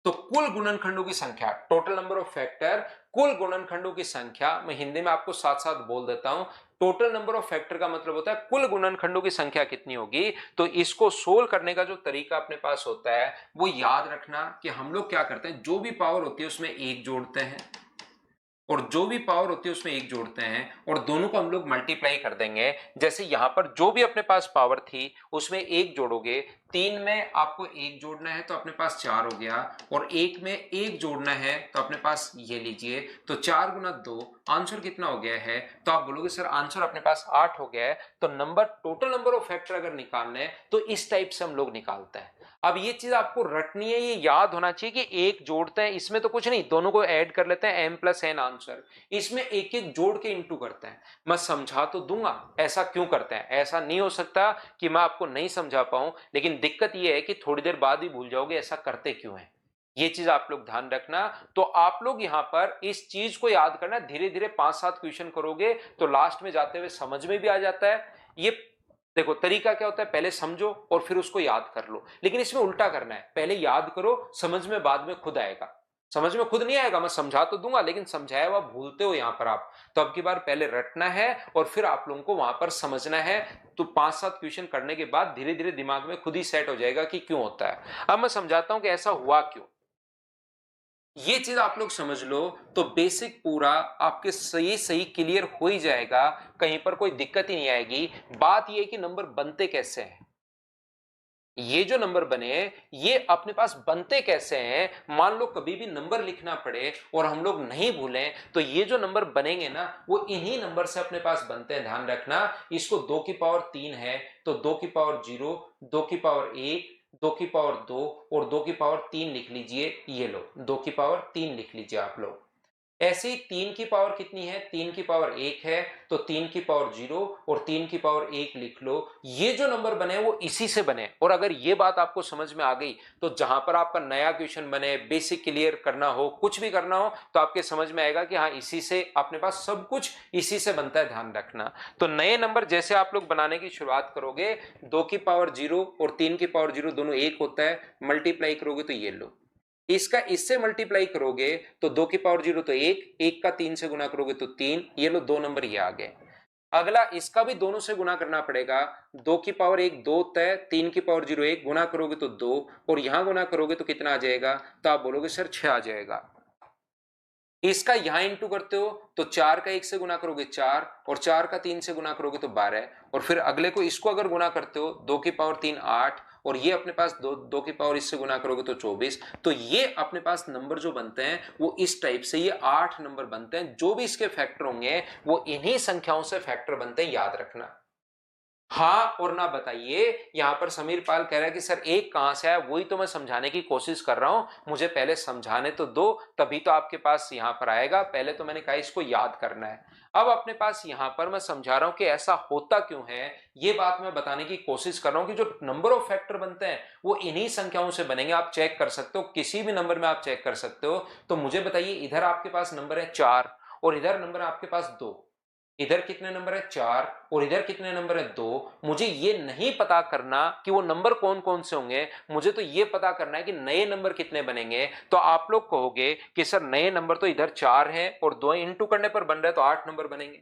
तो कुल गुणनखंडों की संख्या, टोटल नंबर ऑफ फैक्टर, कुल गुणनखंडों की संख्या, मैं हिंदी में आपको साथ साथ बोल देता हूं। टोटल नंबर ऑफ फैक्टर का मतलब होता है कुल गुणनखंडों की संख्या कितनी होगी। तो इसको सोल्व करने का जो तरीका अपने पास होता है वो याद रखना कि हम लोग क्या करते हैं, जो भी पावर होती है उसमें एक जोड़ते हैं, और जो भी पावर होती है उसमें एक जोड़ते हैं, और दोनों को हम लोग मल्टीप्लाई कर देंगे। जैसे यहां पर जो भी अपने पास पावर थी उसमें एक जोड़ोगे, 3 में आपको एक जोड़ना है तो अपने पास 4 हो गया, और 1 में एक जोड़ना है तो अपने पास ये लीजिए, तो 4 गुना 2 आंसर कितना हो गया है। तो आप बोलोगे सर आंसर अपने पास 8 हो गया है। तो number, total number of factor अगर निकालने हैं तो इस टाइप से हम लोग निकालते हैं। अब ये चीज आपको रटनी है, ये याद होना चाहिए कि एक जोड़ते हैं, इसमें तो कुछ नहीं, दोनों को ऐड कर लेते हैं m प्लस n आंसर, इसमें एक एक जोड़ के इंटू करते हैं। मैं समझा तो दूंगा ऐसा क्यों करते हैं, ऐसा नहीं हो सकता कि मैं आपको नहीं समझा पाऊं, लेकिन दिक्कत यह है कि थोड़ी देर बाद ही भूल जाओगे ऐसा करते क्यों है। ये चीज आप लोग ध्यान रखना। तो आप लोग यहां पर इस चीज को याद करना, धीरे धीरे 5-7 क्वेश्चन करोगे तो लास्ट में जाते हुए समझ में भी आ जाता है। ये देखो तरीका क्या होता है, पहले समझो और फिर उसको याद कर लो, लेकिन इसमें उल्टा करना है, पहले याद करो, समझ में बाद में खुद आएगा। समझ में खुद नहीं आएगा, मैं समझा तो दूंगा लेकिन समझाया हुआ भूलते हो यहां पर आप, तो अब की बार पहले रटना है और फिर आप लोगों को वहां पर समझना है। तो 5-7 क्वेश्चन करने के बाद धीरे धीरे दिमाग में खुद ही सेट हो जाएगा कि क्यों होता है। अब मैं समझाता हूं कि ऐसा हुआ क्यों। ये चीज आप लोग समझ लो तो बेसिक पूरा आपके सही सही क्लियर हो ही जाएगा, कहीं पर कोई दिक्कत ही नहीं आएगी। बात ये है कि नंबर बनते कैसे हैं, ये जो नंबर बने ये अपने पास बनते कैसे हैं। मान लो कभी भी नंबर लिखना पड़े और हम लोग नहीं भूलें तो ये जो नंबर बनेंगे ना वो इन्हीं नंबर से अपने पास बनते हैं, ध्यान रखना। इसको 2 की पावर 3 है तो 2 की पावर 0, 2 की पावर 1, 2 की पावर 2 और 2 की पावर 3 लिख लीजिए। ये लो 2 की पावर 3 लिख लीजिए आप लोग। ऐसे ही 3 की पावर कितनी है, 3 की पावर 1 है तो 3 की पावर 0 और 3 की पावर 1 लिख लो। ये जो नंबर बने वो इसी से बने, और अगर ये बात आपको समझ में आ गई तो जहां पर आपका नया क्वेश्चन बने, बेसिक क्लियर करना हो, कुछ भी करना हो तो आपके समझ में आएगा कि हाँ इसी से अपने पास सब कुछ इसी से बनता है, ध्यान रखना। तो नए नंबर जैसे आप लोग बनाने की शुरुआत करोगे, 2 की पावर 0 और 3 की पावर 0 दोनों 1 होता है, मल्टीप्लाई करोगे तो ये लो, इसका इससे मल्टीप्लाई करोगे तो 2 की पावर 0 तो 1, 1 का 3 से गुना करोगे तो 3, ये लो 2 नंबर ये आ गए। अगला इसका भी दोनों से गुना करना पड़ेगा, 2 की पावर 1 2 तय, 3 की पावर 0 1, गुना करोगे तो 2, और यहां गुना करोगे तो कितना आ जाएगा, तो आप बोलोगे सर 6 आ जाएगा। इसका यहां इंटू करते हो तो 4 का 1 से गुना करोगे 4, और 4 का 3 से गुना करोगे तो 12, और फिर अगले को इसको अगर गुना करते हो 2 की पावर 3 8, और ये अपने पास 2 की पावर इससे गुना करोगे तो 24। तो ये अपने पास नंबर जो बनते हैं वो इस टाइप से, ये 8 नंबर बनते हैं। जो भी इसके फैक्टर होंगे वो इन्हीं संख्याओं से फैक्टर बनते हैं, याद रखना। हाँ और ना बताइए। यहां पर समीर पाल कह रहा है कि सर एक कहां से आया, वही तो मैं समझाने की कोशिश कर रहा हूं, मुझे पहले समझाने तो दो तभी तो आपके पास यहां पर आएगा। पहले तो मैंने कहा इसको याद करना है। अब अपने पास यहां पर मैं समझा रहा हूं कि ऐसा होता क्यों है, ये बात मैं बताने की कोशिश कर रहा हूं कि जो नंबर ऑफ फैक्टर बनते हैं वो इन्हीं संख्याओं से बनेंगे। आप चेक कर सकते हो, किसी भी नंबर में आप चेक कर सकते हो। तो मुझे बताइए, इधर आपके पास नंबर है 4 और इधर नंबर है आपके पास 2, इधर कितने नंबर है 4 और इधर कितने नंबर है 2। मुझे ये नहीं पता करना कि वो नंबर कौन कौन से होंगे, मुझे तो ये पता करना है कि नए नंबर कितने बनेंगे। तो आप लोग कहोगे कि सर नए नंबर तो इधर 4 है और 2 इंटू करने पर बन रहा है तो 8 नंबर बनेंगे।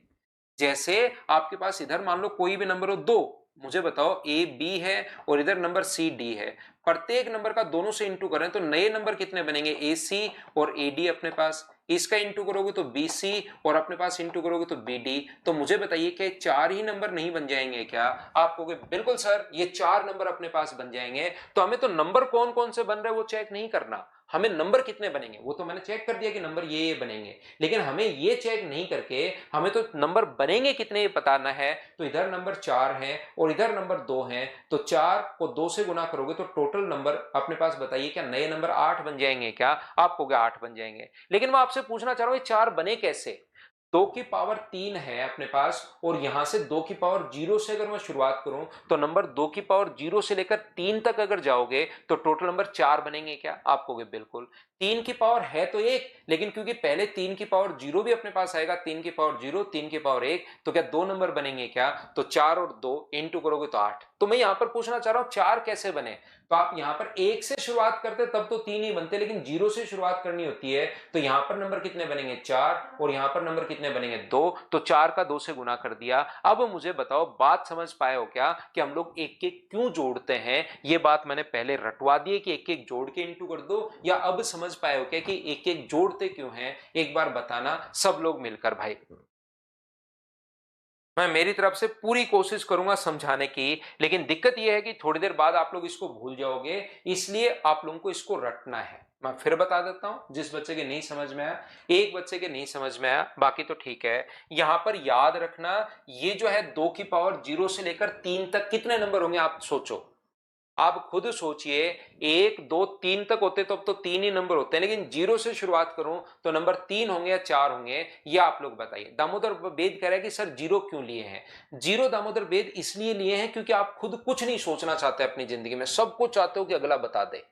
जैसे आपके पास इधर मान लो कोई भी नंबर हो 2, मुझे बताओ ए बी है और इधर नंबर सी डी है, प्रत्येक नंबर का दोनों से इंटू करें तो नए नंबर कितने बनेंगे ए सी और ए डी अपने पास, इसका इंटू करोगे तो बी सी और अपने पास इंटू करोगे तो बी डी। तो मुझे बताइए कि 4 ही नंबर नहीं बन जाएंगे क्या? आप कहोगे बिल्कुल सर ये 4 नंबर अपने पास बन जाएंगे। तो हमें तो नंबर कौन कौन से बन रहे हैं वो चेक नहीं करना, हमें नंबर कितने बनेंगे वो तो मैंने चेक कर दिया कि नंबर ये बनेंगे, लेकिन हमें ये चेक नहीं करके हमें तो नंबर बनेंगे कितने ये बताना है। तो इधर नंबर 4 है और इधर नंबर 2 है, तो 4 को 2 से गुना करोगे तो टोटल नंबर अपने पास बताइए क्या नए नंबर 8 बन जाएंगे क्या? आप कहोगे 8 बन जाएंगे, लेकिन मैं आपसे पूछना चाह रहा हूं ये 4 बने कैसे? 2 की पावर 3 है अपने पास और यहां से 2 की पावर 0 से अगर मैं शुरुआत करूं तो नंबर 2 की पावर 0 से लेकर 3 तक अगर जाओगे तो टोटल नंबर 4 बनेंगे क्या? आप कहोगे बिल्कुल। 3 की पावर है तो 1, लेकिन क्योंकि पहले 3 की पावर 0 भी अपने पास आएगा, 3 की पावर 0, 3 की पावर 1, तो क्या 2 नंबर बनेंगे क्या? तो 4 और 2 इंटू करोगे तो 8। तो मैं यहां पर पूछना चाह रहा हूं 4 कैसे बने? तो आप यहां पर 1 से शुरुआत करते तब तो 3 ही बनते, लेकिन 0 से शुरुआत करनी होती है तो यहां पर नंबर कितने बनेंगे 4 और यहां पर नंबर कितने बनेंगे 2। तो 4 का 2 से गुना कर दिया। अब मुझे बताओ बात समझ पाए हो क्या कि हम लोग एक एक क्यों जोड़ते हैं? ये बात मैंने पहले रटवा दी है कि एक एक जोड़ के इंटू कर दो, या अब समझ पाए हो क्या कि एक एक जोड़ते क्यों हैं? एक बार बताना सब लोग मिलकर भाई। मैं मेरी तरफ से पूरी कोशिश करूंगा समझाने की, लेकिन दिक्कत यह है कि थोड़ी देर बाद आप लोग इसको भूल जाओगे, इसलिए आप लोगों को इसको रटना है। मैं फिर बता देता हूं, जिस बच्चे के नहीं समझ में आया, एक बच्चे के नहीं समझ में आया, बाकी तो ठीक है। यहां पर याद रखना, ये जो है 2 की पावर 0 से लेकर 3 तक कितने नंबर होंगे आप सोचो, आप खुद सोचिए। 1 2 3 तक होते तो अब तो 3 ही नंबर होते हैं, लेकिन 0 से शुरुआत करूं तो नंबर 3 होंगे या 4 होंगे, ये आप लोग बताइए। दामोदर वेद कह रहा है कि सर 0 क्यों लिए हैं? 0 दामोदर वेद इसलिए लिए हैं क्योंकि आप खुद कुछ नहीं सोचना चाहते अपनी जिंदगी में, सब कुछ चाहते हो कि अगला बता दे।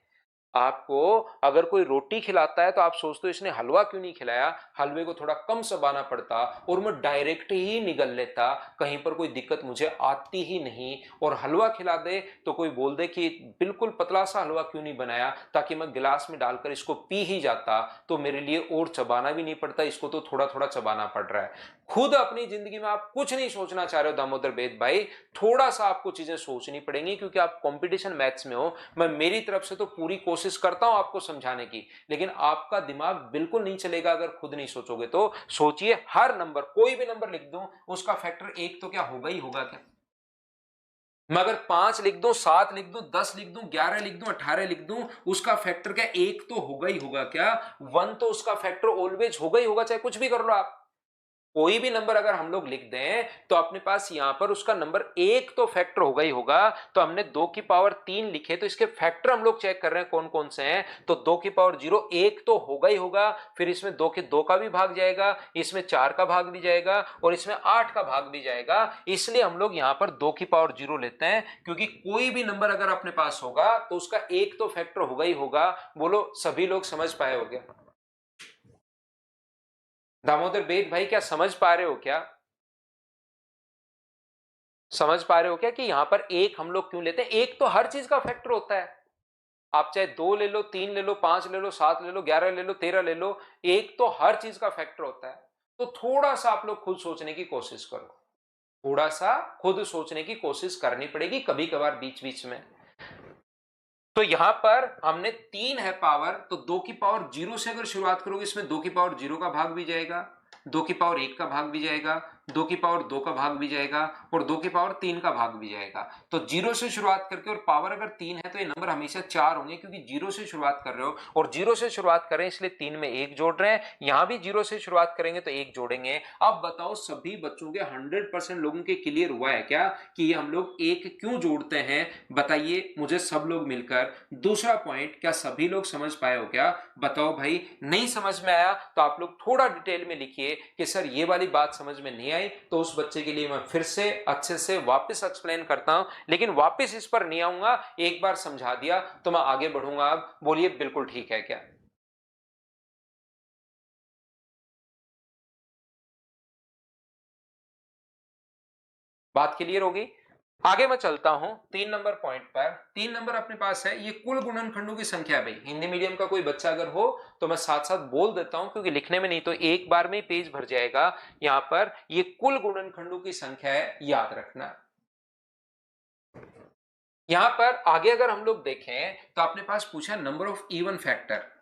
आपको अगर कोई रोटी खिलाता है तो आप सोचते हो इसने हलवा क्यों नहीं खिलाया, हलवे को थोड़ा कम चबाना पड़ता और मैं डायरेक्ट ही निगल लेता, कहीं पर कोई दिक्कत मुझे आती ही नहीं। और हलवा खिला दे तो कोई बोल दे कि बिल्कुल पतला सा हलवा क्यों नहीं बनाया, ताकि मैं गिलास में डालकर इसको पी ही जाता, तो मेरे लिए और चबाना भी नहीं पड़ता, इसको तो थोड़ा थोड़ा चबाना पड़ रहा है। खुद अपनी जिंदगी में आप कुछ नहीं सोचना चाह रहे हो दामोदर वेद भाई, थोड़ा सा आपको चीजें सोचनी पड़ेंगी, क्योंकि आप कंपटीशन मैथ्स में हो। मैं मेरी तरफ से तो पूरी कोशिश करता हूं आपको समझाने की, लेकिन आपका दिमाग बिल्कुल नहीं चलेगा अगर खुद नहीं सोचोगे तो। सोचिए, हर नंबर, कोई भी नंबर लिख दूं उसका फैक्टर 1 तो क्या होगा ही होगा क्या? मैं अगर 5 लिख दूं, 7 लिख दूं, 10 लिख दूं, 11 लिख दूं, 18 लिख दूं, उसका फैक्टर क्या 1 तो होगा ही होगा क्या? 1 तो उसका फैक्टर ऑलवेज होगा ही होगा, चाहे कुछ भी कर लो आप। कोई भी नंबर अगर हम लोग लिख दें तो अपने पास यहां पर उसका नंबर 1 तो फैक्टर होगा ही होगा। तो हमने 2 की पावर 3 लिखे तो इसके फैक्टर हम लोग चेक कर रहे हैं कौन कौन से हैं। तो 2 की पावर 0 1 तो होगा ही होगा, फिर इसमें 2 के 2 का भी भाग जाएगा, इसमें 4 का भाग भी जाएगा और इसमें 8 का भाग भी जाएगा। इसलिए हम लोग यहां पर 2 की पावर 0 लेते हैं, क्योंकि कोई भी नंबर अगर अपने पास होगा तो उसका 1 तो फैक्टर होगा ही होगा। बोलो सभी लोग समझ पाए हो क्या? दामोदर वेद भाई क्या समझ पा रहे हो क्या? समझ पा रहे हो क्या कि यहां पर एक हम लोग क्यों लेते हैं? एक तो हर चीज का फैक्टर होता है। आप चाहे 2 ले लो, 3 ले लो, 5 ले लो, 7 ले लो, 11 ले लो, 13 ले लो, एक तो हर चीज का फैक्टर होता है। तो थोड़ा सा आप लोग खुद सोचने की कोशिश करो, थोड़ा सा खुद सोचने की कोशिश करनी पड़ेगी कभी कभार बीच बीच में। तो यहां पर हमने 3 है पावर, तो 2 की पावर 0 से अगर शुरुआत करोगे इसमें 2 की पावर 0 का भाग भी जाएगा, 2 की पावर 1 का भाग भी जाएगा, 2 की पावर 2 का भाग भी जाएगा और 2 की पावर 3 का भाग भी जाएगा। तो 0 से शुरुआत करके, और पावर अगर 3 है तो ये नंबर हमेशा 4 होंगे, क्योंकि 0 से शुरुआत कर रहे हो और 0 से शुरुआत कर रहे हैं इसलिए 3 में 1 जोड़ रहे हैं। यहां भी 0 से शुरुआत करेंगे तो 1 जोड़ेंगे। अब बताओ सभी बच्चों के 100% लोगों के क्लियर हुआ है क्या कि हम लोग 1 क्यों जोड़ते हैं? बताइए मुझे सब लोग मिलकर। दूसरा पॉइंट, क्या सभी लोग समझ पाए हो क्या? बताओ भाई। नहीं समझ में आया तो आप लोग थोड़ा डिटेल में लिखिए कि सर ये वाली बात समझ में नहीं आई, तो उस बच्चे के लिए मैं फिर से अच्छे से वापस एक्सप्लेन करता हूं, लेकिन वापस इस पर नहीं आऊंगा। एक बार समझा दिया तो मैं आगे बढ़ूंगा। अब बोलिए बिल्कुल ठीक है क्या? बात क्लियर होगी। आगे मैं चलता हूं 3 नंबर पॉइंट पर। 3 नंबर अपने पास है ये कुल गुणनखंडों की संख्या है। भाई हिंदी मीडियम का कोई बच्चा अगर हो तो मैं साथ साथ बोल देता हूं, क्योंकि लिखने में नहीं तो एक बार में ही पेज भर जाएगा। यहां पर ये कुल गुणनखंडों की संख्या है, याद रखना। यहां पर आगे अगर हम लोग देखें तो अपने पास पूछा नंबर ऑफ इवन फैक्टर।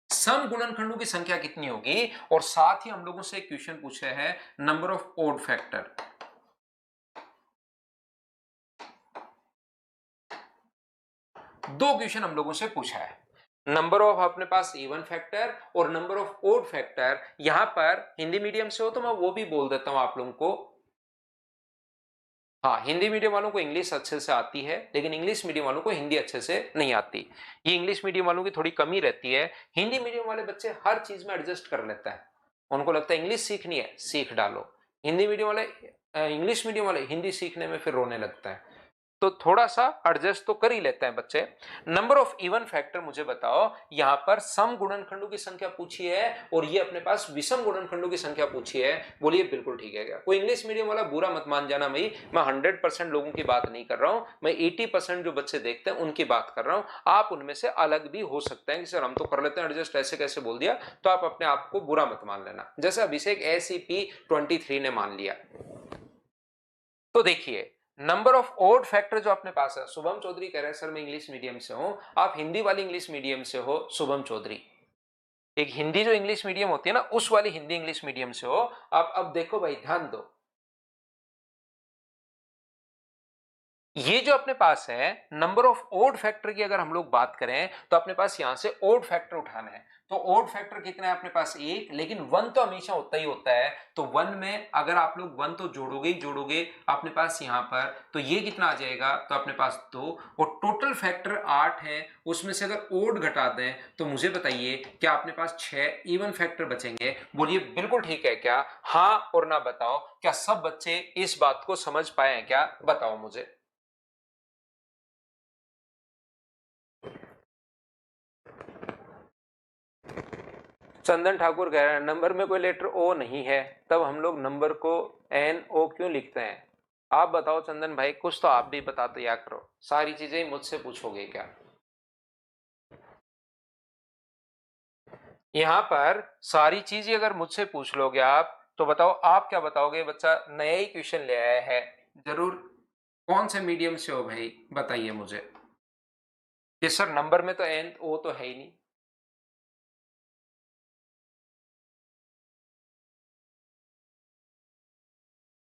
सम गुणनखंडों की संख्या कितनी होगी, और साथ ही हम लोगों से एक क्वेश्चन पूछा है नंबर ऑफ ओड फैक्टर। दो क्वेश्चन हम लोगों से पूछा है, नंबर ऑफ अपने पास इवन फैक्टर और नंबर ऑफ ओड फैक्टर। यहां पर हिंदी मीडियम से हो तो मैं वो भी बोल देता हूं आप लोगों को। हाँ, हिंदी मीडियम वालों को इंग्लिश अच्छे से आती है, लेकिन इंग्लिश मीडियम वालों को हिंदी अच्छे से नहीं आती। ये इंग्लिश मीडियम वालों की थोड़ी कमी रहती है। हिंदी मीडियम वाले बच्चे हर चीज में एडजस्ट कर लेते हैं। उनको लगता है इंग्लिश सीखनी है, सीख डालो। हिंदी मीडियम वाले इंग्लिश मीडियम वाले हिंदी सीखने में फिर रोने लगता है। तो थोड़ा सा एडजस्ट तो कर ही लेते हैं बच्चे। नंबर ऑफ इवन फैक्टर मुझे बताओ, यहां पर सम गुणनखंडों की संख्या पूछी है और ये अपने पास विषम गुणनखंडों की संख्या पूछी है। बोलिए बिल्कुल ठीक है क्या? कोई इंग्लिश मीडियम वाला बुरा मत मान जाना भाई, मैं 100% लोगों की बात नहीं कर रहा हूं, मैं 80% जो बच्चे देखते हैं उनकी बात कर रहा हूं। आप उनमें से अलग भी हो सकते हैं कि सर हम तो कर लेते हैं एडजस्ट, ऐसे कैसे बोल दिया, तो आप अपने आप को बुरा मत मान लेना, जैसे अभिषेक SCP-23 ने मान लिया। तो देखिए नंबर ऑफ ओड फैक्टर जो अपने पास है, शुभम चौधरी कह रहे हैं सर मैं इंग्लिश मीडियम से हूं, आप हिंदी वाली इंग्लिश मीडियम से हो शुभम चौधरी। एक हिंदी जो इंग्लिश मीडियम होती है ना, उस वाली हिंदी इंग्लिश मीडियम से हो आप। अब देखो भाई ध्यान दो, ये जो अपने पास है नंबर ऑफ ओड फैक्टर की अगर हम लोग बात करें तो अपने पास यहां से ओड फैक्टर उठाना है। तो ओड फैक्टर कितना है अपने पास? एक, लेकिन वन तो हमेशा होता ही होता है। तो वन में अगर आप लोग वन तो जोड़ोगे ही जोड़ोगे अपने पास यहां पर, तो ये कितना आ जाएगा? तो अपने पास 2, और टोटल फैक्टर 8 है, उसमें से अगर ओड घटा दें तो मुझे बताइए क्या अपने पास 6 इवन फैक्टर बचेंगे? बोलिए बिल्कुल ठीक है क्या? हाँ और ना बताओ। क्या सब बच्चे इस बात को समझ पाए हैं क्या? बताओ मुझे। चंदन ठाकुर कह रहे हैं नंबर में कोई लेटर ओ नहीं है, तब हम लोग नंबर को NO क्यों लिखते हैं? आप बताओ चंदन भाई, कुछ तो आप भी बता दिया करो, सारी चीजें मुझसे पूछोगे क्या? यहां पर सारी चीजें अगर मुझसे पूछ लोगे आप तो बताओ आप क्या बताओगे? बच्चा नया ही क्वेश्चन ले आया है जरूर। कौन से मीडियम से हो भाई बताइए मुझे। ये सर नंबर में तो NO तो है ही नहीं।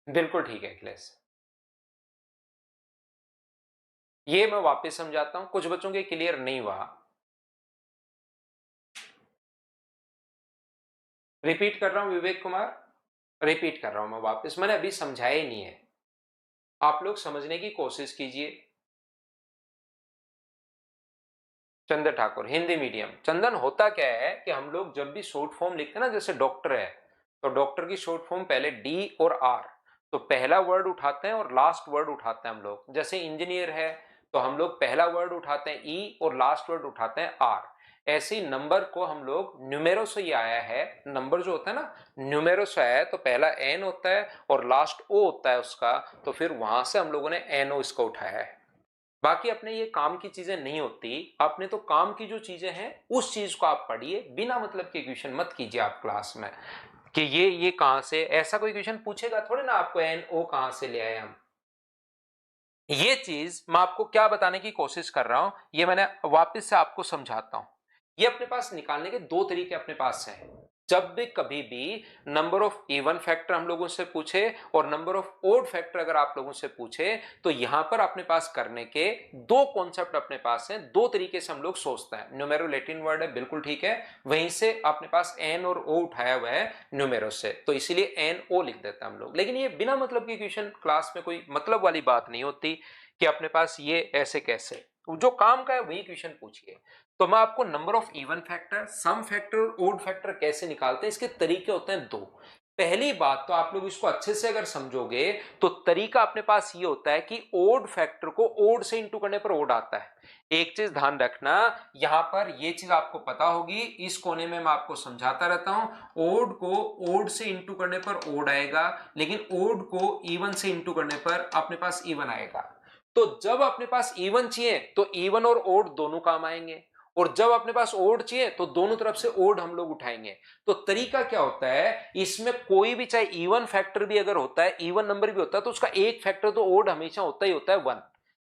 बिल्कुल ठीक है अखिलेश, ये मैं वापस समझाता हूं, कुछ बच्चों के क्लियर नहीं हुआ। रिपीट कर रहा हूं विवेक कुमार, रिपीट कर रहा हूं मैं वापस, मैंने अभी समझाया ही नहीं है, आप लोग समझने की कोशिश कीजिए। चंद्र ठाकुर हिंदी मीडियम। चंदन होता क्या है कि हम लोग जब भी शॉर्ट फॉर्म लिखते हैं ना, जैसे डॉक्टर है तो डॉक्टर की शॉर्ट फॉर्म पहले D और R, तो पहला वर्ड उठाते हैं और लास्ट वर्ड उठाते हैं हम लोग। जैसे इंजीनियर है तो हम लोग पहला वर्ड उठाते हैं E और लास्ट वर्ड उठाते हैं R। ऐसे ही नंबर को हम लोग न्यूमेरो से ही आया है, नंबर जो होता है ना न्यूमेरो से आया है, तो पहला N होता है और लास्ट O होता है उसका, तो फिर वहां से हम लोगों ने NO इसको उठाया है। बाकी अपने ये काम की चीजें नहीं होती, अपने तो काम की जो चीजें हैं उस चीज को आप पढ़िए, बिना मतलब के क्वेश्चन मत कीजिए आप क्लास में कि ये कहां से, ऐसा कोई क्वेश्चन पूछेगा थोड़े ना आपको NO कहां से ले आए हम। ये चीज मैं आपको क्या बताने की कोशिश कर रहा हूं, ये मैंने वापस से आपको समझाता हूं। ये अपने पास निकालने के दो तरीके अपने पास हैं। जब भी कभी भी नंबर ऑफ इवन फैक्टर हम लोगों से पूछे और नंबर ऑफ ओड फैक्टर अगर आप लोगों से पूछे, तो यहां पर अपने पास करने के दो कॉन्सेप्ट अपने पास हैं, दो तरीके से हम लोग सोचते हैं। न्यूमेरो लैटिन वर्ड है, बिल्कुल ठीक है, वहीं से अपने पास N और O उठाया हुआ है न्यूमेरो से, तो इसीलिए NO लिख देते हैं हम लोग। लेकिन ये बिना मतलब की क्वेश्चन, क्लास में कोई मतलब वाली बात नहीं होती कि अपने पास ये ऐसे कैसे, जो काम का है वही क्वेश्चन पूछिए। तो मैं आपको number of even factor, sum factor और ओड फैक्टर कैसे निकालते हैं इसके तरीके होते हैं दो। पहली बात तो आप लोग इसको अच्छे से अगर समझोगे तो तरीका अपने पास ये होता है कि ओड फैक्टर को ओड से इंटू करने पर ओड आता है। एक चीज ध्यान रखना, यहां पर ये चीज आपको पता होगी, इस कोने में मैं आपको समझाता रहता हूं, ओड को ओड से इंटू करने पर ओड आएगा, लेकिन ओड को इवन से इंटू करने पर अपने पास इवन आएगा। तो जब अपने पास इवन चाहिए तो इवन और ओड दोनों काम आएंगे, और जब अपने पास ओड चाहिए तो दोनों तरफ से ओड हम लोग उठाएंगे। तो तरीका क्या होता है, इसमें कोई भी चाहे इवन फैक्टर भी अगर होता है, इवन नंबर भी होता है, तो उसका एक फैक्टर तो ओड हमेशा होता ही होता है 1।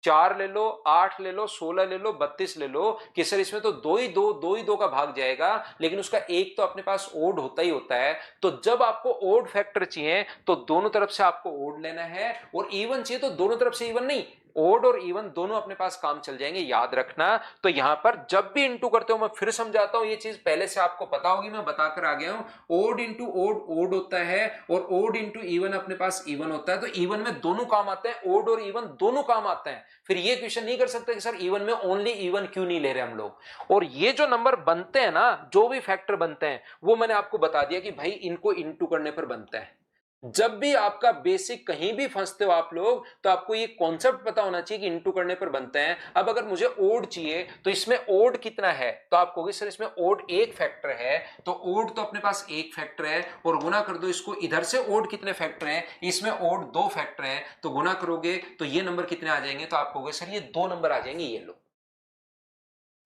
4 ले लो, 8 ले लो, 16 ले लो, 32 ले लो, कि सर इसमें तो दो ही दो का भाग जाएगा, लेकिन उसका एक तो अपने पास ओड होता ही होता है। तो जब आपको ओड फैक्टर चाहिए तो दोनों तरफ से आपको ओड लेना है, और इवन चाहिए तो दोनों तरफ से इवन नहीं, ओड और इवन दोनों अपने पास काम चल जाएंगे, याद रखना। तो यहां पर जब भी इंटू करते हो, मैं फिर समझाता हूं, ये चीज पहले से आपको पता होगी, मैं बताकर आ गया हूं, ओड इंटू ओड ओड होता है, और ओड इंटू इवन अपने पास इवन होता है। तो इवन में दोनों काम आते हैं, ओड और इवन दोनों काम आते हैं। फिर ये क्वेश्चन नहीं कर सकते कि सर इवन में ओनली इवन क्यों नहीं ले रहे हम लोग। और ये जो नंबर बनते हैं ना, जो भी फैक्टर बनते हैं, वो मैंने आपको बता दिया कि भाई इनको इंटू करने पर बनता है। जब भी आपका बेसिक कहीं भी फंसते हो आप लोग, तो आपको ये कॉन्सेप्ट पता होना चाहिए कि इंटू करने पर बनते हैं। अब अगर मुझे ओड चाहिए तो इसमें ओड कितना है, तो आप कहोगे सर इसमें ओड एक फैक्टर है, तो ओड तो अपने पास एक फैक्टर है, और गुना कर दो इसको, इधर से ओड कितने फैक्टर हैं, इसमें ओड दो फैक्टर हैं, तो गुना करोगे तो ये नंबर कितने आ जाएंगे, तो आप कहोगे सर ये दो नंबर आ जाएंगे, ये लो।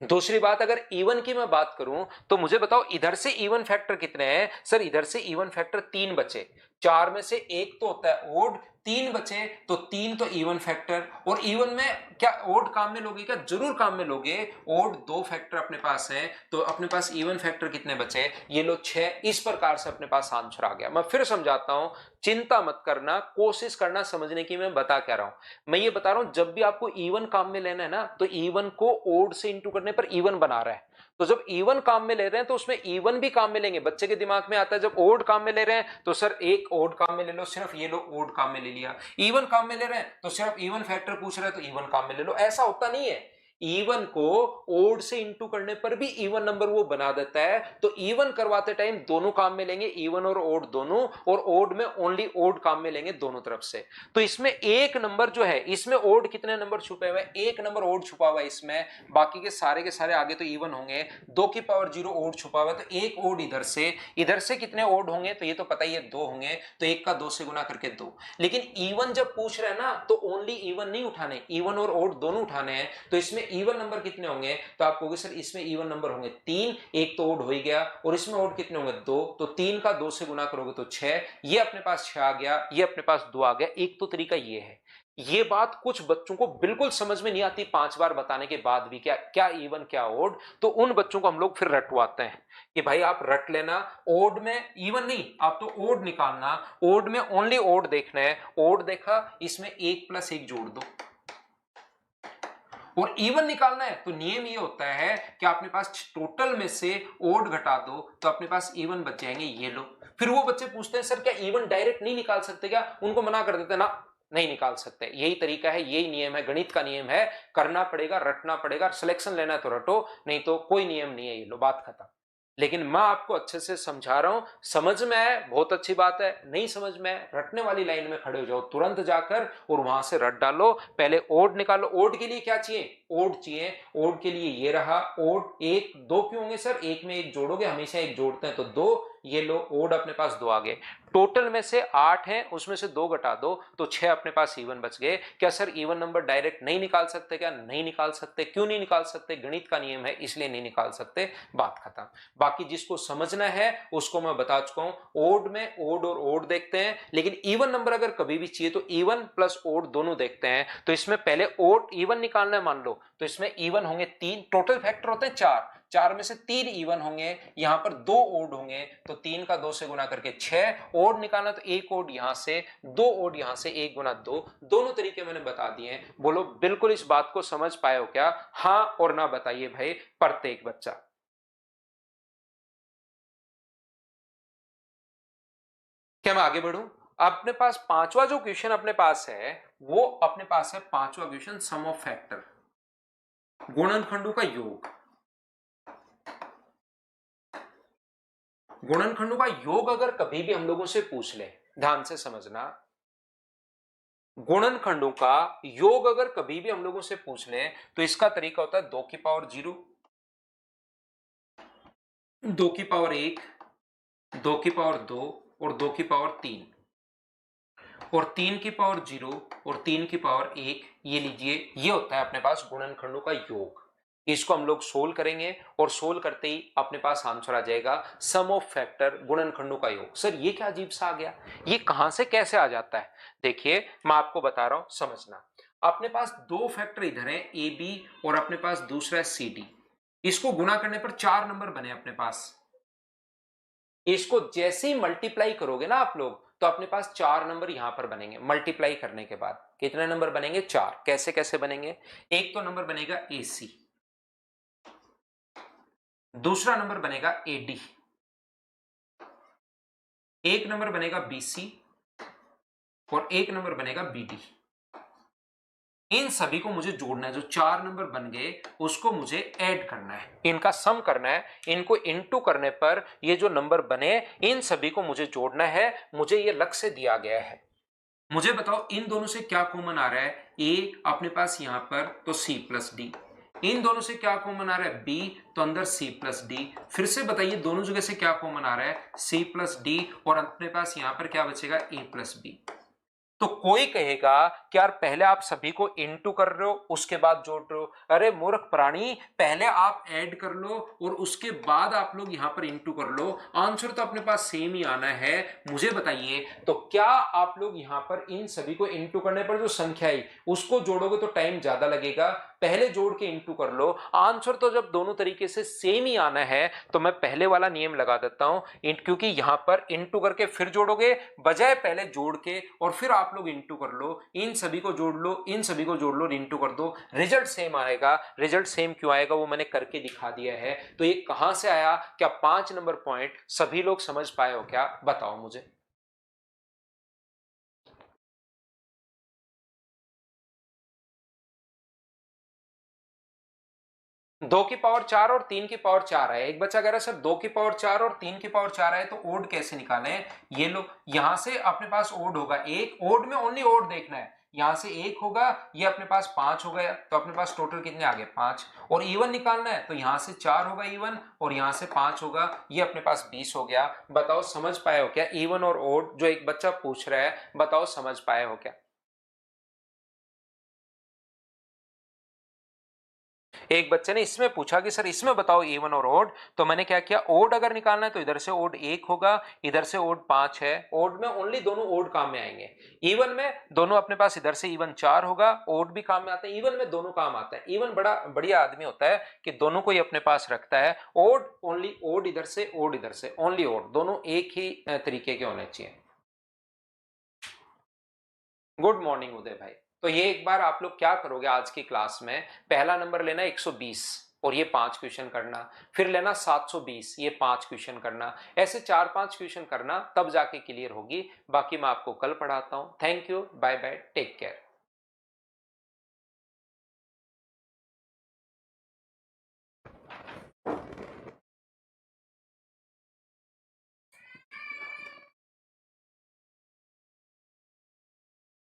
दूसरी बात, अगर इवन की मैं बात करूं तो मुझे बताओ इधर से इवन फैक्टर कितने हैं, सर इधर से इवन फैक्टर 3 बचे, 4 में से एक तो होता है ओड, 3 बचे, तो 3 तो इवन फैक्टर। और इवन में क्या ओड काम में लोगे, क्या जरूर काम में लोगे, ओड 2 फैक्टर अपने पास है, तो अपने पास इवन फैक्टर कितने बचे, ये लो 6। इस प्रकार से अपने पास आंसर आ गया। मैं फिर समझाता हूं, चिंता मत करना, कोशिश करना समझने की, मैं बता क्या रहा हूं, मैं ये बता रहा हूं जब भी आपको इवन काम में लेना है ना, तो इवन को ओड से इंटू करने पर इवन बना रहा है। तो जब इवन काम में ले रहे हैं तो उसमें इवन भी काम में लेंगे। बच्चे के दिमाग में आता है जब ओड काम में ले रहे हैं तो सर एक ओड काम में ले लो, सिर्फ ये लो ओड काम में ले लिया। इवन काम में ले रहे हैं तो सिर्फ इवन फैक्टर पूछ रहे हैं तो इवन काम में ले लो। ऐसा होता नहीं है, इवन को ओड से इंटू करने पर भी इवन नंबर वो बना देता है। तो इवन करवाते टाइम दोनों काम में लेंगे, इवन और ओड दोनों, और ओड में ओनली ओड काम में लेंगे दोनों तरफ से। तो इसमें एक नंबर जो है, इसमें ओड कितने नंबर छुपे हुए हैं, एक नंबर ओड छुपा हुआ है इसमें, बाकी के सारे आगे तो इवन होंगे। 2 की पावर 0 ओड छुपा हुआ है, तो एक ओड इधर से कितने ओड होंगे, तो ये तो पता ही है 2 होंगे, तो एक का 2 से गुना करके 2। लेकिन इवन जब पूछ रहे हैं ना, तो ओनली इवन नहीं उठाने, इवन और ओड दोनों उठाने हैं। तो इसमें इवन नंबर कितने होंगे, तो आप कहोगे सर इसमें इवन नंबर होंगे 3, एक तो ओड हो ही गया, और इसमें ओड कितने होंगे 2, तो 3 का 2 से गुना करोगे तो 6, ये अपने पास 6 आ गया, ये अपने पास 2 आ गया। एक तो तरीका ये है। ये बात कुछ बच्चों को बिल्कुल समझ में नहीं आती, 5 बार बताने के बाद भी, क्या क्या इवन क्या ओड, तो उन बच्चों को हम लोग फिर रटवाते हैं कि भाई आप रट लेना, ओड में इवन नहीं, आप तो ओड निकालना, ओड में ओनली ओड देखना है, ओड देखा इसमें 1 + 1 जोड़ दो। और इवन निकालना है तो नियम ये होता है कि अपने पास टोटल में से ओड घटा दो, तो अपने पास इवन बच जाएंगे, ये लो। फिर वो बच्चे पूछते हैं सर क्या इवन डायरेक्ट नहीं निकाल सकते क्या, उनको मना कर देते हैं ना, नहीं निकाल सकते। यही तरीका है, यही नियम है, गणित का नियम है, करना पड़ेगा, रटना पड़ेगा, सिलेक्शन लेना है तो रटो, नहीं तो कोई नियम नहीं है, ये लो, बात खत्म। लेकिन मैं आपको अच्छे से समझा रहा हूं, समझ में आए बहुत अच्छी बात है, नहीं समझ में आए रटने वाली लाइन में खड़े हो जाओ, तुरंत जाकर और वहां से रट डालो। पहले ओड निकालो, ओड के लिए क्या चाहिए, ओड चाहिए, ओड के लिए ये रहा ओड, 1 2 क्यों होंगे सर, एक में एक जोड़ोगे, हमेशा एक जोड़ते हैं तो 2, ये लो ओड अपने पास 2 आ गए। टोटल में से 8 है, उसमें से 2 घटा दो तो 6 अपने पास इवन बच गए। क्या सर इवन नंबर डायरेक्ट नहीं निकाल सकते क्या, नहीं निकाल सकते। क्यों नहीं निकाल सकते, गणित का नियम है इसलिए नहीं निकाल सकते, बात खत्म। बाकी जिसको समझना है उसको मैं बता चुका हूं, ओड में ओड और ओड देखते हैं, लेकिन इवन नंबर अगर कभी भी चाहिए तो इवन प्लस ओड दोनों देखते हैं। तो इसमें पहले ओड इवन निकालना है, मान लो, तो इसमें इवन होंगे 3, टोटल फैक्टर होते हैं 4, 4 में से 3 इवन होंगे, यहां पर 2 ओड होंगे, तो 3 का 2 से गुना करके 6, ओड निकालना तो 1 ओड यहां से, 2 ओड यहां से, 1 गुना 2, दोनों तरीके मैंने बता दिए हैं। बोलो बिल्कुल इस बात को समझ पाए हो क्या, हाँ और ना बताइए भाई प्रत्येक बच्चा। क्या मैं आगे बढ़ूं, अपने पास पांचवा जो क्वेश्चन अपने पास है, वो अपने पास है पांचवा क्वेश्चन, सम ऑफ फैक्टर, गुणनखंडों का योग। गुणनखंडों का योग अगर कभी भी हम लोगों से पूछ ले, ध्यान से समझना, गुणनखंडों का योग अगर कभी भी हम लोगों से पूछ ले तो इसका तरीका होता है 2 की पावर 0, 2 की पावर 1, 2 की पावर 2 और 2 की पावर 3 और 3 की पावर 0 और 3 की पावर 1। ये लीजिए, ये होता है अपने पास गुणनखंडों का योग। इसको हम लोग सोल्व करेंगे और सोल्व करते ही अपने पास आंसर आ जाएगा सम ऑफ फैक्टर गुणनखंडों का योग। सर ये क्या अजीब सा आ गया, ये कहां से कैसे आ जाता है? देखिए मैं आपको बता रहा हूं, समझना। अपने पास दो फैक्टर इधर है ए बी और अपने पास दूसरा है सी डी। इसको गुणा करने पर 4 नंबर बने अपने पास। इसको जैसे ही मल्टीप्लाई करोगे ना आप लोग तो अपने पास 4 नंबर यहां पर बनेंगे। मल्टीप्लाई करने के बाद कितने नंबर बनेंगे? 4। कैसे कैसे बनेंगे? एक तो नंबर बनेगा ए सी, दूसरा नंबर बनेगा एडी, एक नंबर बनेगा बीसी और एक नंबर बनेगा बीडी। इन सभी को मुझे जोड़ना है। जो 4 नंबर बन गए उसको मुझे ऐड करना है, इनका सम करना है। इनको इनटू करने पर ये जो नंबर बने इन सभी को मुझे जोड़ना है। मुझे ये लक्ष्य दिया गया है। मुझे बताओ इन दोनों से क्या कॉमन आ रहा है? ए अपने पास यहां पर तो सी प्लस डी। इन दोनों से क्या कॉमन आ रहा है? बी, तो अंदर सी प्लस डी। फिर से बताइए दोनों जगह से क्या कॉमन आ रहा है? सी प्लस डी और अपने पास यहां पर क्या बचेगा? ए प्लस बी। तो कोई कहेगा कि यार पहले आप सभी को इनटू कर रहे हो उसके बाद जोड़ रहे हो। अरे मूर्ख प्राणी, पहले आप ऐड कर लो और उसके बाद आप लोग यहां पर इनटू कर लो। आंसर तो अपने पास सेम ही आना है। मुझे बताइए तो क्या आप लोग यहां पर इन सभी को इनटू करने पर जो संख्या आई उसको जोड़ोगे तो टाइम ज्यादा लगेगा? पहले जोड़ के इनटू कर लो। आंसर तो जब दोनों तरीके से सेम ही आना है तो मैं पहले वाला नियम लगा देता हूं, क्योंकि यहां पर इनटू करके फिर जोड़ोगे बजाय पहले जोड़ के और फिर आप लोग इंटू कर लो। इन सभी को जोड़ लो, इन सभी को जोड़ लो, इंटू कर दो, रिजल्ट सेम आएगा। रिजल्ट सेम क्यों आएगा वो मैंने करके दिखा दिया है। तो ये कहां से आया? क्या 5 नंबर पॉइंट सभी लोग समझ पाए हो क्या? बताओ मुझे। दो की पावर 4 और 3 की पावर 4 है। एक बच्चा कह रहा है सर 2 की पावर 4 और 3 की पावर 4 है तो ओड कैसे निकालें? ये लो, यहां से अपने पास ओड होगा एक, ओड में ओनली ओड देखना है। यहां से एक होगा, ये अपने पास 5 हो गया तो अपने पास टोटल कितने आ गए? 5। और इवन निकालना है तो यहां से 4 होगा इवन और यहां से 5 होगा, ये अपने पास 20 हो गया। बताओ समझ पाए हो क्या? इवन और ओड जो एक बच्चा पूछ रहा है, बताओ समझ पाए हो क्या? एक बच्चे ने इसमें पूछा कि सर इसमें बताओ इवन और ओड, तो मैंने क्या किया, ओड अगर निकालना है तो इधर से ओड 1 होगा, इधर से ओड 5 है। ओड में ओनली दोनों ओड काम में आएंगे। इवन में दोनों अपने पास इधर से इवन 4 होगा, ओड भी काम में आता है, इवन में दोनों काम आता है। इवन बड़ा बढ़िया आदमी होता है कि दोनों को ही अपने पास रखता है। ओड ओनली ओड इधर से, ओड इधर से, ओनली ओड, दोनों एक ही तरीके के होने चाहिए। गुड मॉर्निंग उदय भाई। तो ये एक बार आप लोग क्या करोगे आज की क्लास में, पहला नंबर लेना 120 और ये 5 क्वेश्चन करना, फिर लेना 720, ये 5 क्वेश्चन करना, ऐसे 4-5 क्वेश्चन करना, तब जाके क्लियर होगी। बाकी मैं आपको कल पढ़ाता हूं। Thank you, bye bye, take care.